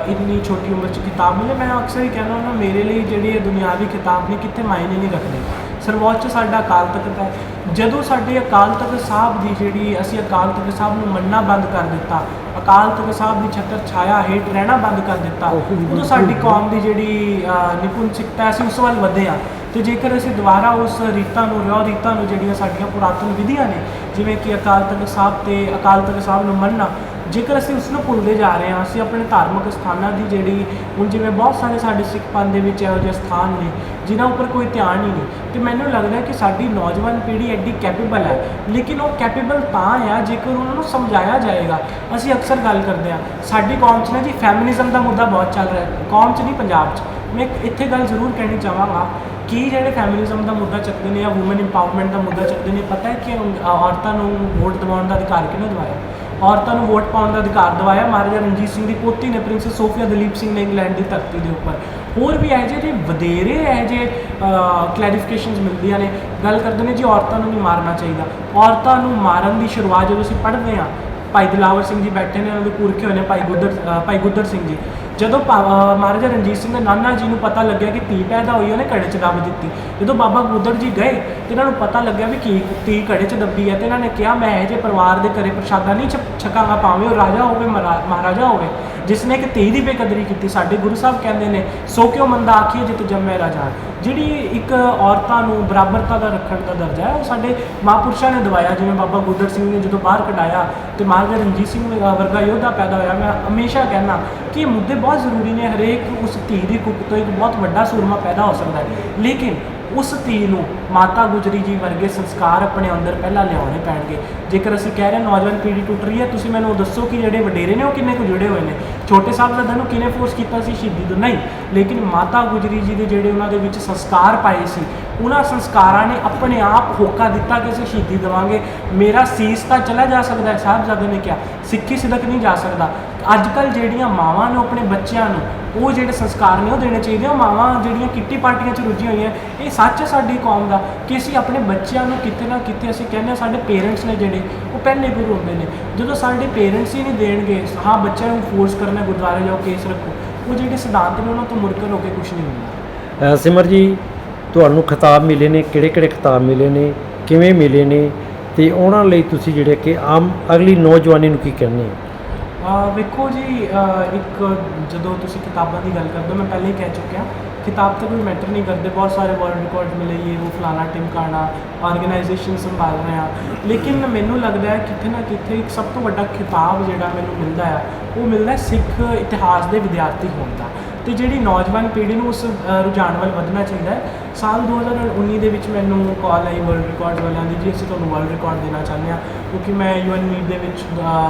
ਇੰਨੀ ਛੋਟੀ ਉਮਰ 'ਚ ਕਿਤਾਬ ਮਿਲੇ। ਮੈਂ ਅਕਸਰ ਹੀ ਕਹਿੰਦਾ ਹੁੰਦਾ, ਮੇਰੇ ਲਈ ਜਿਹੜੀ ਇਹ ਦੁਨਿਆਵੀ ਕਿਤਾਬ ਨੇ ਕਿਤੇ ਮਾਇਨੇ ਨਹੀਂ ਰੱਖਦੇ। ਸਰਵੋੱਚ ਸਾਡਾ ਅਕਾਲ ਤਖਤ ਹੈ। ਜਦੋਂ ਸਾਡੇ ਅਕਾਲ ਤਖਤ ਸਾਹਿਬ ਦੀ ਜਿਹੜੀ, ਅਸੀਂ ਅਕਾਲ ਤਖਤ ਸਾਹਿਬ ਨੂੰ ਮੰਨਣਾ ਬੰਦ ਕਰ ਦਿੱਤਾ, ਅਕਾਲ ਤਖਤ ਸਾਹਿਬ ਦੀ ਛਤਰ ਛਾਇਆ ਹੇਠ ਰਹਿਣਾ ਬੰਦ ਕਰ ਦਿੱਤਾ, ਉਦੋਂ ਸਾਡੀ ਕੌਮ ਦੀ ਜਿਹੜੀ ਨਿਪੁੰਨਤਾ ਅਸੀਂ ਉਸ ਵੱਲ ਵਧੇ ਹਾਂ। ਤੇ ਜੇਕਰ ਅਸੀਂ ਦੁਬਾਰਾ ਉਸ ਰੀਤਾਂ ਨੂੰ, ਰੀਤਾਂ ਨੂੰ, ਜਿਹੜੀਆਂ ਸਾਡੀਆਂ ਪੁਰਾਤਨ ਵਿਧੀਆਂ ਨੇ, ਜਿਵੇਂ ਕਿ ਅਕਾਲ ਤਖਤ ਸਾਹਿਬ ਤੇ ਅਕਾਲ ਤਖਤ ਸਾਹਿਬ ਨੂੰ ਮੰਨਣਾ, ਜੇਕਰ ਅਸੀਂ ਉਸ ਨੂੰ ਭੁੱਲਦੇ ਜਾ ਰਹੇ ਹਾਂ, ਅਸੀਂ ਆਪਣੇ ਧਾਰਮਿਕ ਸਥਾਨਾਂ ਦੀ ਜਿਹੜੀ, ਹੁਣ ਜਿਵੇਂ ਬਹੁਤ ਸਾਰੇ ਸਾਡੇ ਸਿੱਖ ਪੰਥ ਦੇ ਵਿੱਚ ਇਹੋ ਜਿਹੇ ਸਥਾਨ ਨੇ ਜਿਨ੍ਹਾਂ ਉੱਪਰ ਕੋਈ ਧਿਆਨ ਹੀ ਨਹੀਂ, ਤੇ ਮੈਨੂੰ ਲੱਗਦਾ ਕਿ ਸਾਡੀ ਨੌਜਵਾਨ ਪੀੜ੍ਹੀ ਐਡੀ ਕੈਪੇਬਲ ਹੈ, ਲੇਕਿਨ ਉਹ ਕੈਪੇਬਲ ਤਾਂ ਆ ਜੇਕਰ ਉਹਨਾਂ ਨੂੰ ਸਮਝਾਇਆ ਜਾਏਗਾ। ਅਸੀਂ ਅਕਸਰ ਗੱਲ ਕਰਦੇ ਹਾਂ, ਸਾਡੀ ਕੌਮ 'ਚ ਨਾ ਜੀ ਫੈਮਿਨਿਜ਼ਮ ਦਾ ਮੁੱਦਾ ਬਹੁਤ ਚੱਲ ਰਿਹਾ, ਕੌਮ 'ਚ ਨਹੀਂ ਪੰਜਾਬ 'ਚ। ਮੈਂ ਇੱਥੇ ਗੱਲ ਜ਼ਰੂਰ ਕਹਿਣੀ ਚਾਹਾਂਗਾ ਕਿ ਜਿਹੜੇ ਫੈਮਿਨਿਜ਼ਮ ਦਾ ਮੁੱਦਾ ਚੱਕਦੇ ਨੇ ਜਾਂ ਵੂਮਨ ਇੰਪਾਵਰਮੈਂਟ ਦਾ ਮੁੱਦਾ ਚੱਕਦੇ ਨੇ, ਪਤਾ ਹੈ ਕਿ ਔਰਤਾਂ ਨੂੰ ਵੋਟ ਦਿਵਾਉਣ ਦਾ ਅਧਿਕਾਰ ਕਿਹਨੇ ਦਿਵਾਇਆ? ਔਰਤਾਂ ਨੂੰ ਵੋਟ ਪਾਉਣ ਦਾ ਅਧਿਕਾਰ ਦਿਵਾਇਆ ਮਹਾਰਾਜਾ ਰਣਜੀਤ ਸਿੰਘ ਦੀ ਪੋਤੀ ਨੇ, ਪ੍ਰਿੰਸੈਸ ਸੋਫੀਆ ਦਲੀਪ ਸਿੰਘ ਨੇ, ਇੰਗਲੈਂਡ ਦੀ ਧਰਤੀ ਦੇ ਉੱਪਰ। ਹੋਰ ਵੀ ਇਹੋ ਜਿਹੇ ਵਧੇਰੇ ਇਹੋ ਜਿਹੇ ਕਲੈਰੀਫਿਕੇਸ਼ਨਸ ਮਿਲਦੀਆਂ ਨੇ। ਗੱਲ ਕਰਦੇ ਨੇ ਜੀ ਔਰਤਾਂ ਨੂੰ ਨਹੀਂ ਮਾਰਨਾ ਚਾਹੀਦਾ। ਔਰਤਾਂ ਨੂੰ ਮਾਰਨ ਦੀ ਸ਼ੁਰੂਆਤ ਜਦੋਂ ਅਸੀਂ ਪੜ੍ਹਦੇ ਹਾਂ ਭਾਈ ਦਿਲਾਵਰ ਸਿੰਘ ਜੀ ਬੈਠੇ ਨੇ, ਉਹਨਾਂ ਦੇ ਪੁਰਖੇ ਹੋਏ ਨੇ ਭਾਈ ਗੁੱਦਰ ਸਿੰਘ ਜੀ। ਜਦੋਂ ਮਹਾਰਾਜਾ ਰਣਜੀਤ ਸਿੰਘ ਦੇ ਨਾਨਾ ਜੀ ਨੂੰ ਪਤਾ ਲੱਗਿਆ ਕਿ ਧੀ ਪੈਦਾ ਹੋਈ, ਉਹਨੇ ਘੜੇ 'ਚ ਦੱਬ ਦਿੱਤੀ। ਜਦੋਂ ਬਾਬਾ ਗੁੱਦਰ ਜੀ ਗਏ ਤੇ ਇਹਨਾਂ ਨੂੰ ਪਤਾ ਲੱਗਿਆ ਵੀ ਕੀ ਧੀ ਘੜੇ 'ਚ ਦੱਬੀ ਹੈ, ਤੇ ਇਹਨਾਂ ਨੇ ਕਿਹਾ ਮੈਂ ਇਹੋ ਜਿਹੇ ਪਰਿਵਾਰ ਦੇ ਘਰੇ ਪ੍ਰਸ਼ਾਦਾ ਨਹੀਂ ਛਕਾਂਗਾ, ਭਾਵੇਂ ਉਹ ਰਾਜਾ ਹੋਵੇ ਮਹਾਰਾਜਾ ਹੋਵੇ, ਜਿਸ ਨੇ ਇੱਕ ਧੀ ਦੀ ਬੇਕਦਰੀ ਕੀਤੀ। ਸਾਡੇ ਗੁਰੂ ਸਾਹਿਬ ਕਹਿੰਦੇ ਨੇ ਸੋ ਕਿਉਂ ਮੰਦਾ ਆਖੀਏ ਜਿਤ ਜੰਮੇ ਰਾਜਾਨ। ਜਿਹੜੀ ਇੱਕ ਔਰਤਾਂ ਨੂੰ ਬਰਾਬਰਤਾ ਦਾ ਰੱਖਣ ਦਾ ਦਰਜਾ ਹੈ, ਉਹ ਸਾਡੇ ਮਹਾਂਪੁਰਸ਼ਾਂ ਨੇ ਦਵਾਇਆ। ਜਿਵੇਂ ਬਾਬਾ ਗੁੱਦਰ ਸਿੰਘ ਨੇ ਜਦੋਂ ਬਾਹਰ ਕਢਾਇਆ ਤੇ ਮਹਾਰਾਜਾ ਰਣਜੀਤ ਸਿੰਘ ਵਰਗਾ ਯੋਧਾ ਪੈਦਾ ਹੋਇਆ। ਮੈਂ ਹਮੇਸ਼ਾ ਕਹਿੰਦਾ ਕਿ ਇਹ ਮੁੱਦੇ ਬਹੁਤ ਜ਼ਰੂਰੀ ਨੇ। ਹਰੇਕ ਉਸ ਧੀ ਦੀ ਕੁੱਖ ਤੋਂ ਇੱਕ ਬਹੁਤ ਵੱਡਾ ਸੂਰਮਾ ਪੈਦਾ ਹੋ ਸਕਦਾ ਹੈ, ਲੇਕਿਨ ਉਸ ਧੀ ਨੂੰ ਮਾਤਾ ਗੁਜਰੀ ਜੀ ਵਰਗੇ ਸੰਸਕਾਰ ਆਪਣੇ ਅੰਦਰ ਪਹਿਲਾਂ ਲਿਆਉਣੇ ਪੈਣਗੇ। ਜੇਕਰ ਅਸੀਂ ਕਹਿ ਰਹੇ ਨੌਜਵਾਨ ਪੀੜ੍ਹੀ ਟੁੱਟ ਰਹੀ ਹੈ, ਤੁਸੀਂ ਮੈਨੂੰ ਦੱਸੋ ਕਿ ਜਿਹੜੇ ਵਡੇਰੇ ਨੇ ਉਹ ਕਿੰਨੇ ਕੁ ਜੁੜੇ ਹੋਏ ਨੇ। ਛੋਟੇ ਸਾਹਿਬਜ਼ਾਦਿਆਂ ਨੂੰ ਕਿਹਨੇ ਫੋਰਸ ਕੀਤਾ ਸੀ ਸ਼ਹੀਦੀ ਤੋਂ? ਨਹੀਂ, ਲੇਕਿਨ ਮਾਤਾ ਗੁਜਰੀ ਜੀ ਦੇ ਜਿਹੜੇ ਉਹਨਾਂ ਦੇ ਵਿੱਚ ਸੰਸਕਾਰ ਪਾਏ ਸੀ, ਉਹਨਾਂ ਸੰਸਕਾਰਾਂ ਨੇ ਆਪਣੇ ਆਪ ਹੋਕਾ ਦਿੱਤਾ ਕਿ ਅਸੀਂ ਸ਼ਹੀਦੀ ਦੇਵਾਂਗੇ। ਮੇਰਾ ਸੀਸ ਤਾਂ ਚਲਾ ਜਾ ਸਕਦਾ ਹੈ, ਸਾਹਿਬਜ਼ਾਦੇ ਨੇ ਕਿਹਾ, ਸਿੱਖੀ ਸਿਦਕ ਨਹੀਂ ਜਾ ਸਕਦਾ। ਅੱਜ ਕੱਲ੍ਹ ਜਿਹੜੀਆਂ ਮਾਵਾਂ ਨੂੰ ਆਪਣੇ ਬੱਚਿਆਂ ਨੂੰ ਉਹ ਜਿਹੜੇ ਸੰਸਕਾਰ ਨੇ ਉਹ ਦੇਣੇ ਚਾਹੀਦੇ। ਉਹ ਮਾਵਾਂ ਜਿਹੜੀਆਂ ਕਿੱਟੀ ਪਾਰਟੀਆਂ 'ਚ ਰੁੱਝੀਆਂ ਹੋਈਆਂ, ਇਹ ਸੱਚ ਹੈ ਸਾਡੀ ਕੌਮ ਦਾ ਕਿ ਅਸੀਂ ਆਪਣੇ ਬੱਚਿਆਂ ਨੂੰ ਕਿਤੇ ਨਾ ਕਿਤੇ ਅਸੀਂ ਕਹਿੰਦੇ ਹਾਂ ਸਾਡੇ ਪੇਰੈਂਟਸ ਨੇ ਜਿਹੜੇ ਉਹ ਪਹਿਲੇ ਗੁਰੂ ਹੁੰਦੇ ਨੇ। ਜਦੋਂ ਸਾਡੇ ਪੇਰੈਂਟਸ ਹੀ ਨਹੀਂ ਦੇਣਗੇ, ਹਾਂ ਬੱਚਿਆਂ ਨੂੰ ਫੋਰਸ ਕਰਨਾ ਗੁਰਦੁਆਰੇ ਜਾਓ ਕੇਸ ਰੱਖੋ, ਉਹ ਜਿਹੜੇ ਸਿਧਾਂਤ ਨੇ ਉਹਨਾਂ ਤੋਂ ਮੁਰਕਰ ਹੋ ਕੇ ਕੁਝ ਨਹੀਂ ਹੁੰਦਾ। ਸਿਮਰ ਜੀ, ਤੁਹਾਨੂੰ ਖਿਤਾਬ ਮਿਲੇ ਨੇ, ਕਿਹੜੇ ਖਿਤਾਬ ਮਿਲੇ ਨੇ, ਕਿਵੇਂ ਮਿਲੇ ਨੇ, ਤੇ ਉਹਨਾਂ ਲਈ ਤੁਸੀਂ ਜਿਹੜੇ ਕਿ ਆਮ ਅਗਲੀ ਨੌਜਵਾਨੀ ਨੂੰ ਕੀ ਕਹਿੰਦੇ ਹੋ? ਵੇਖੋ ਜੀ, ਇੱਕ ਜਦੋਂ ਤੁਸੀਂ ਕਿਤਾਬਾਂ ਦੀ ਗੱਲ ਕਰਦੇ ਹੋ, ਮੈਂ ਪਹਿਲੇ ਹੀ ਕਹਿ ਚੁੱਕਿਆ ਕਿਤਾਬ ਤਾਂ ਕੋਈ ਮੈਟਰ ਨਹੀਂ ਕਰਦੇ। ਬਹੁਤ ਸਾਰੇ ਵਰਲਡ ਰਿਕਾਰਡ ਮਿਲੇ, ਇਹ ਉਹ ਫਲਾਣਾ ਟਿਮਕਾਣਾ ਆਰਗੇਨਾਈਜੇਸ਼ਨ ਸੰਭਾਲ ਰਹੇ ਆ, ਲੇਕਿਨ ਮੈਨੂੰ ਲੱਗਦਾ ਹੈ ਕਿਤੇ ਨਾ ਕਿਤੇ ਇੱਕ ਸਭ ਤੋਂ ਵੱਡਾ ਖਿਤਾਬ ਜਿਹੜਾ ਮੈਨੂੰ ਮਿਲਦਾ ਹੈ ਉਹ ਮਿਲਦਾ ਸਿੱਖ ਇਤਿਹਾਸ ਦੇ ਵਿਦਿਆਰਥੀ ਹੋਣ ਦਾ। ਤੇ ਜਿਹੜੀ ਨੌਜਵਾਨ ਪੀੜ੍ਹੀ ਨੂੰ ਉਸ ਰੁਝਾਨ ਵੱਲ ਵਧਣਾ ਚਾਹੀਦਾ ਹੈ। ਸਾਲ 2019 ਦੇ ਵਿੱਚ ਮੈਨੂੰ ਕਾਲ ਆਈ ਵਰਲਡ ਰਿਕਾਰਡ ਵਾਲਿਆਂ ਦੀ, ਜੀ ਅਸੀਂ ਤੁਹਾਨੂੰ ਵਰਲਡ ਰਿਕਾਰਡ ਦੇਣਾ ਚਾਹੁੰਦੇ ਹਾਂ, ਕਿਉਂਕਿ ਮੈਂ UN ਮੀਟ ਦੇ ਵਿੱਚ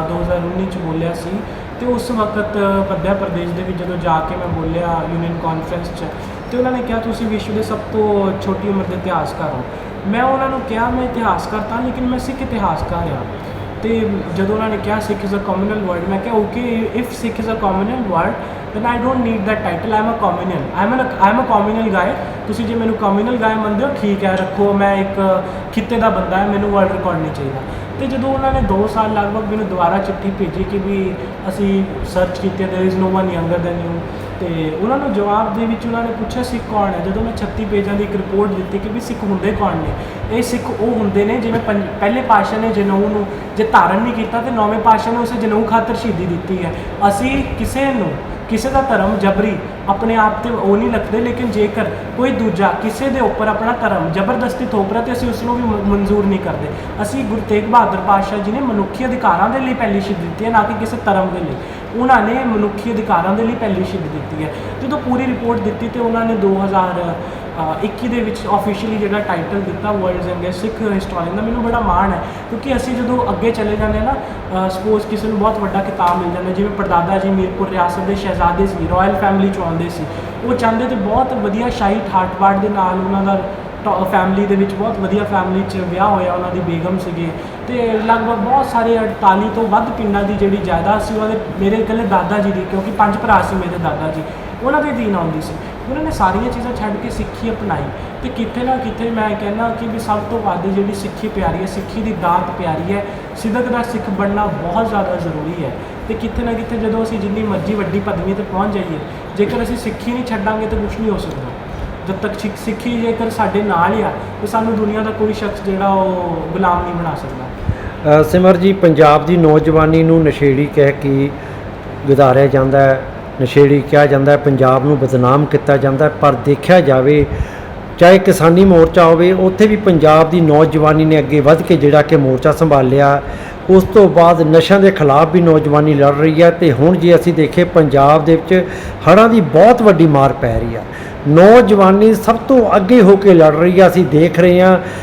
2019 'ਚ ਬੋਲਿਆ ਸੀ। ਤੇ ਉਸ ਵਕਤ ਮੱਧ ਪ੍ਰਦੇਸ਼ ਦੇ ਵਿੱਚ ਜਦੋਂ ਜਾ ਕੇ ਮੈਂ ਬੋਲਿਆ ਯੂਨੀਅਨ ਕਾਨਫਰੰਸ 'ਚ, ਤੇ ਉਹਨਾਂ ਨੇ ਕਿਹਾ ਤੁਸੀਂ ਵਿਸ਼ਵ ਦੇ ਸਭ ਤੋਂ ਛੋਟੀ ਉਮਰ ਦੇ ਇਤਿਹਾਸਕਾਰ ਹੋ। ਮੈਂ ਉਹਨਾਂ ਨੂੰ ਕਿਹਾ ਮੈਂ ਇਤਿਹਾਸਕਾਰ ਤਾਂ, ਲੇਕਿਨ ਮੈਂ ਸਿੱਖ ਇਤਿਹਾਸਕਾਰ ਹਾਂ। ਤੇ ਜਦੋਂ ਉਹਨਾਂ ਨੇ ਕਿਹਾ Sikh is a communal word, ਮੈਂ ਕਿਹਾ okay, if Sikh is a communal word then I don't need that title, I am a communal, I am a communal guy। ਤੁਸੀਂ ਜੇ ਮੈਨੂੰ ਕਮਿਊਨਲ ਗਾਇ ਮੰਨਦੇ ਹੋ ਠੀਕ ਹੈ, ਰੱਖੋ, ਮੈਂ ਇੱਕ ਖਿੱਤੇ ਦਾ ਬੰਦਾ ਹੈ, ਮੈਨੂੰ ਵਰਲਡ ਰਿਕਾਰਡ ਨਹੀਂ ਚਾਹੀਦਾ। ਤੇ ਜਦੋਂ ਉਹਨਾਂ ਨੇ 2 ਸਾਲ ਲਗਭਗ ਮੈਨੂੰ ਦੁਬਾਰਾ ਚਿੱਠੀ ਭੇਜੀ ਕਿ ਵੀ ਅਸੀਂ ਸਰਚ ਕੀਤੀ, there is no one younger than you, ਤੇ ਉਹਨਾਂ ਨੂੰ ਜਵਾਬ ਦੇ ਵਿੱਚ ਉਹਨਾਂ ਨੇ ਪੁੱਛਿਆ ਸਿੱਖ ਕੌਣ ਹੈ। ਜਦੋਂ ਮੈਂ 36 ਪੇਜਾਂ ਦੀ ਇੱਕ ਰਿਪੋਰਟ ਦਿੱਤੀ ਕਿ ਵੀ ਸਿੱਖ ਹੁੰਦੇ ਕੌਣ ਨੇ, ਇਹ ਸਿੱਖ ਉਹ ਹੁੰਦੇ ਨੇ ਜਿਵੇਂ ਪਹਿਲੇ ਪਾਤਸ਼ਾਹ ਨੇ ਜਨੇਊ ਨੂੰ ਜੇ ਧਾਰਨ ਨਹੀਂ ਕੀਤਾ ਤੇ 9ਵੇਂ ਪਾਤਸ਼ਾਹ ਨੇ ਉਸੇ ਜਨੇਊ ਖਾਤਰ ਸ਼ਹੀਦੀ ਦਿੱਤੀ ਹੈ। ਅਸੀਂ ਕਿਸੇ ਦਾ ਧਰਮ ਜਬਰੀ ਆਪਣੇ ਆਪ ਤੇ ਉਹ ਨਹੀਂ ਰੱਖਦੇ, ਲੇਕਿਨ ਜੇਕਰ ਕੋਈ ਦੂਜਾ ਕਿਸੇ ਦੇ ਉੱਪਰ ਆਪਣਾ ਧਰਮ ਜ਼ਬਰਦਸਤੀ ਥੋਪ ਰਿਹਾ ਤੇ ਅਸੀਂ ਉਸ ਨੂੰ ਵੀ ਮਨਜ਼ੂਰ ਨਹੀਂ ਕਰਦੇ। ਅਸੀਂ ਗੁਰੂ ਤੇਗ ਬਹਾਦਰ ਪਾਤਸ਼ਾਹ ਜੀ ਨੇ ਮਨੁੱਖੀ ਅਧਿਕਾਰਾਂ ਦੇ ਲਈ ਪਹਿਲੀ ਸ਼ਹੀਦੀ ਦਿੱਤੀ ਹੈ, ਨਾ ਕਿ ਕਿਸੇ ਧਰਮ ਦੇ ਲਈ। ਉਹਨਾਂ ਨੇ ਮਨੁੱਖੀ ਅਧਿਕਾਰਾਂ ਦੇ ਲਈ ਪਹਿਲੀ ਸ਼ਹੀਦੀ ਦਿੱਤੀ ਹੈ। ਜਦੋਂ ਪੂਰੀ ਰਿਪੋਰਟ ਦਿੱਤੀ ਤੇ ਉਹਨਾਂ ਨੇ 2021 ਦੇ ਵਿੱਚ ਆਫੀਸ਼ੀਅਲੀ ਜਿਹੜਾ ਟਾਈਟਲ ਦਿੱਤਾ ਵਰਲਡਸ ਯੰਗੈਸਟ ਸਿੱਖ ਹਿਸਟੋਰੀਅਨ ਦਾ, ਮੈਨੂੰ ਬੜਾ ਮਾਣ ਹੈ। ਕਿਉਂਕਿ ਅਸੀਂ ਜਦੋਂ ਅੱਗੇ ਚਲੇ ਜਾਂਦੇ ਹਾਂ ਨਾ, ਸਪੋਜ਼ ਕਿਸੇ ਨੂੰ ਬਹੁਤ ਵੱਡਾ ਕਿਤਾਬ ਮਿਲ ਜਾਂਦਾ, ਜਿਵੇਂ ਪੜਦਾਦਾ ਜੀ ਮੀਰਪੁਰ ਰਿਆਸਤ ਦੇ ਸ਼ਹਿਜ਼ਾਦੇ ਸੀ, ਰਾਇਲ ਫੈਮਿਲੀ 'ਚੋਂ ਆਉਂਦੇ ਸੀ, ਉਹ ਚਾਹੁੰਦੇ ਤੇ ਬਹੁਤ ਵਧੀਆ ਸ਼ਾਹੀ ਠਾਠ-ਬਾਠ ਦੇ ਨਾਲ ਉਹਨਾਂ ਦਾ ਫੈਮਿਲੀ ਦੇ ਵਿੱਚ ਬਹੁਤ ਵਧੀਆ ਫੈਮਿਲੀ 'ਚ ਵਿਆਹ ਹੋਇਆ, ਉਹਨਾਂ ਦੀ ਬੇਗਮ ਸੀਗੇ, ਤੇ ਲਗਭਗ ਬਹੁਤ ਸਾਰੇ 48 ਤੋਂ ਵੱਧ ਪਿੰਡਾਂ ਦੀ ਜਿਹੜੀ ਜਾਇਦਾਦ ਸੀ ਉਹਦੇ ਮੇਰੇ ਇਕੱਲੇ ਦਾਦਾ ਜੀ ਦੀ, ਕਿਉਂਕਿ 5 ਭਰਾ ਸੀ ਮੇਰੇ ਦਾਦਾ ਜੀ, ਉਹਨਾਂ ਦੇ ਦੀਨ ਆਉਂਦੀ ਸੀ। ਉਹਨਾਂ ਨੇ ਸਾਰੀਆਂ ਚੀਜ਼ਾਂ ਛੱਡ ਕੇ ਸਿੱਖੀ ਅਪਣਾਈ। ਤੇ ਕਿਤੇ ਨਾ ਕਿਤੇ ਮੈਂ ਕਹਿੰਦਾ ਕਿ ਵੀ ਸਭ ਤੋਂ ਵੱਧ ਜਿਹੜੀ ਸਿੱਖੀ ਪਿਆਰੀ ਹੈ, ਸਿੱਖੀ ਦੀ ਦਾਤ ਪਿਆਰੀ ਹੈ। ਸਿਦਕ ਦਾ ਸਿੱਖ ਬਣਨਾ ਬਹੁਤ ਜ਼ਿਆਦਾ ਜ਼ਰੂਰੀ ਹੈ। ਤੇ ਕਿਤੇ ਨਾ ਕਿਤੇ ਜਦੋਂ ਅਸੀਂ ਜਿੰਨੀ ਮਰਜ਼ੀ ਵੱਡੀ ਪਦਵੀ 'ਤੇ ਪਹੁੰਚ ਜਾਈਏ, ਜੇਕਰ ਅਸੀਂ ਸਿੱਖੀ ਨਹੀਂ ਛੱਡਾਂਗੇ ਤਾਂ ਕੁਛ ਨਹੀਂ ਹੋ ਸਕਦਾ। ਜਦ ਤੱਕ ਸਿੱਖੀ ਜੇਕਰ ਸਾਡੇ ਨਾਲ ਹੀ ਆ ਤਾਂ ਸਾਨੂੰ ਦੁਨੀਆ ਦਾ ਕੋਈ ਸ਼ਖਸ ਜਿਹੜਾ ਉਹ ਗੁਲਾਮ ਨਹੀਂ ਬਣਾ ਸਕਦਾ। ਸਿਮਰ ਜੀ, ਪੰਜਾਬ ਦੀ ਨੌਜਵਾਨੀ ਨੂੰ ਨਸ਼ੇੜੀ ਕਹਿ ਕੇ ਗੁਜ਼ਾਰਿਆ ਜਾਂਦਾ ਹੈ, ਨਸ਼ੇੜੀ ਕਿਹਾ ਜਾਂਦਾ ਹੈ, ਪੰਜਾਬ ਨੂੰ ਬਦਨਾਮ ਕੀਤਾ ਜਾਂਦਾ ਹੈ। ਪਰ ਦੇਖਿਆ ਜਾਵੇ, ਚਾਹੇ ਕਿਸਾਨੀ ਮੋਰਚਾ ਹੋਵੇ, ਉੱਥੇ ਵੀ ਪੰਜਾਬ ਦੀ ਨੌਜਵਾਨੀ ਨੇ ਅੱਗੇ ਵੱਧ ਕੇ ਜਿਹੜਾ ਕਿ ਮੋਰਚਾ ਸੰਭਾਲਿਆ। ਉਸ ਤੋਂ ਬਾਅਦ ਨਸ਼ਿਆਂ ਦੇ ਖਿਲਾਫ ਵੀ ਨੌਜਵਾਨੀ ਲੜ ਰਹੀ ਹੈ। ਤੇ ਹੁਣ ਜੇ ਅਸੀਂ ਦੇਖੀਏ, ਪੰਜਾਬ ਦੇ ਵਿੱਚ ਹੜ੍ਹਾਂ ਦੀ ਬਹੁਤ ਵੱਡੀ ਮਾਰ ਪੈ ਰਹੀ ਹੈ। ਨੌਜਵਾਨੀ ਸਭ ਤੋਂ ਅੱਗੇ ਹੋ ਕੇ ਲੜ ਰਹੀ ਹੈ। ਅਸੀਂ ਦੇਖ ਰਹੇ ਹਾਂ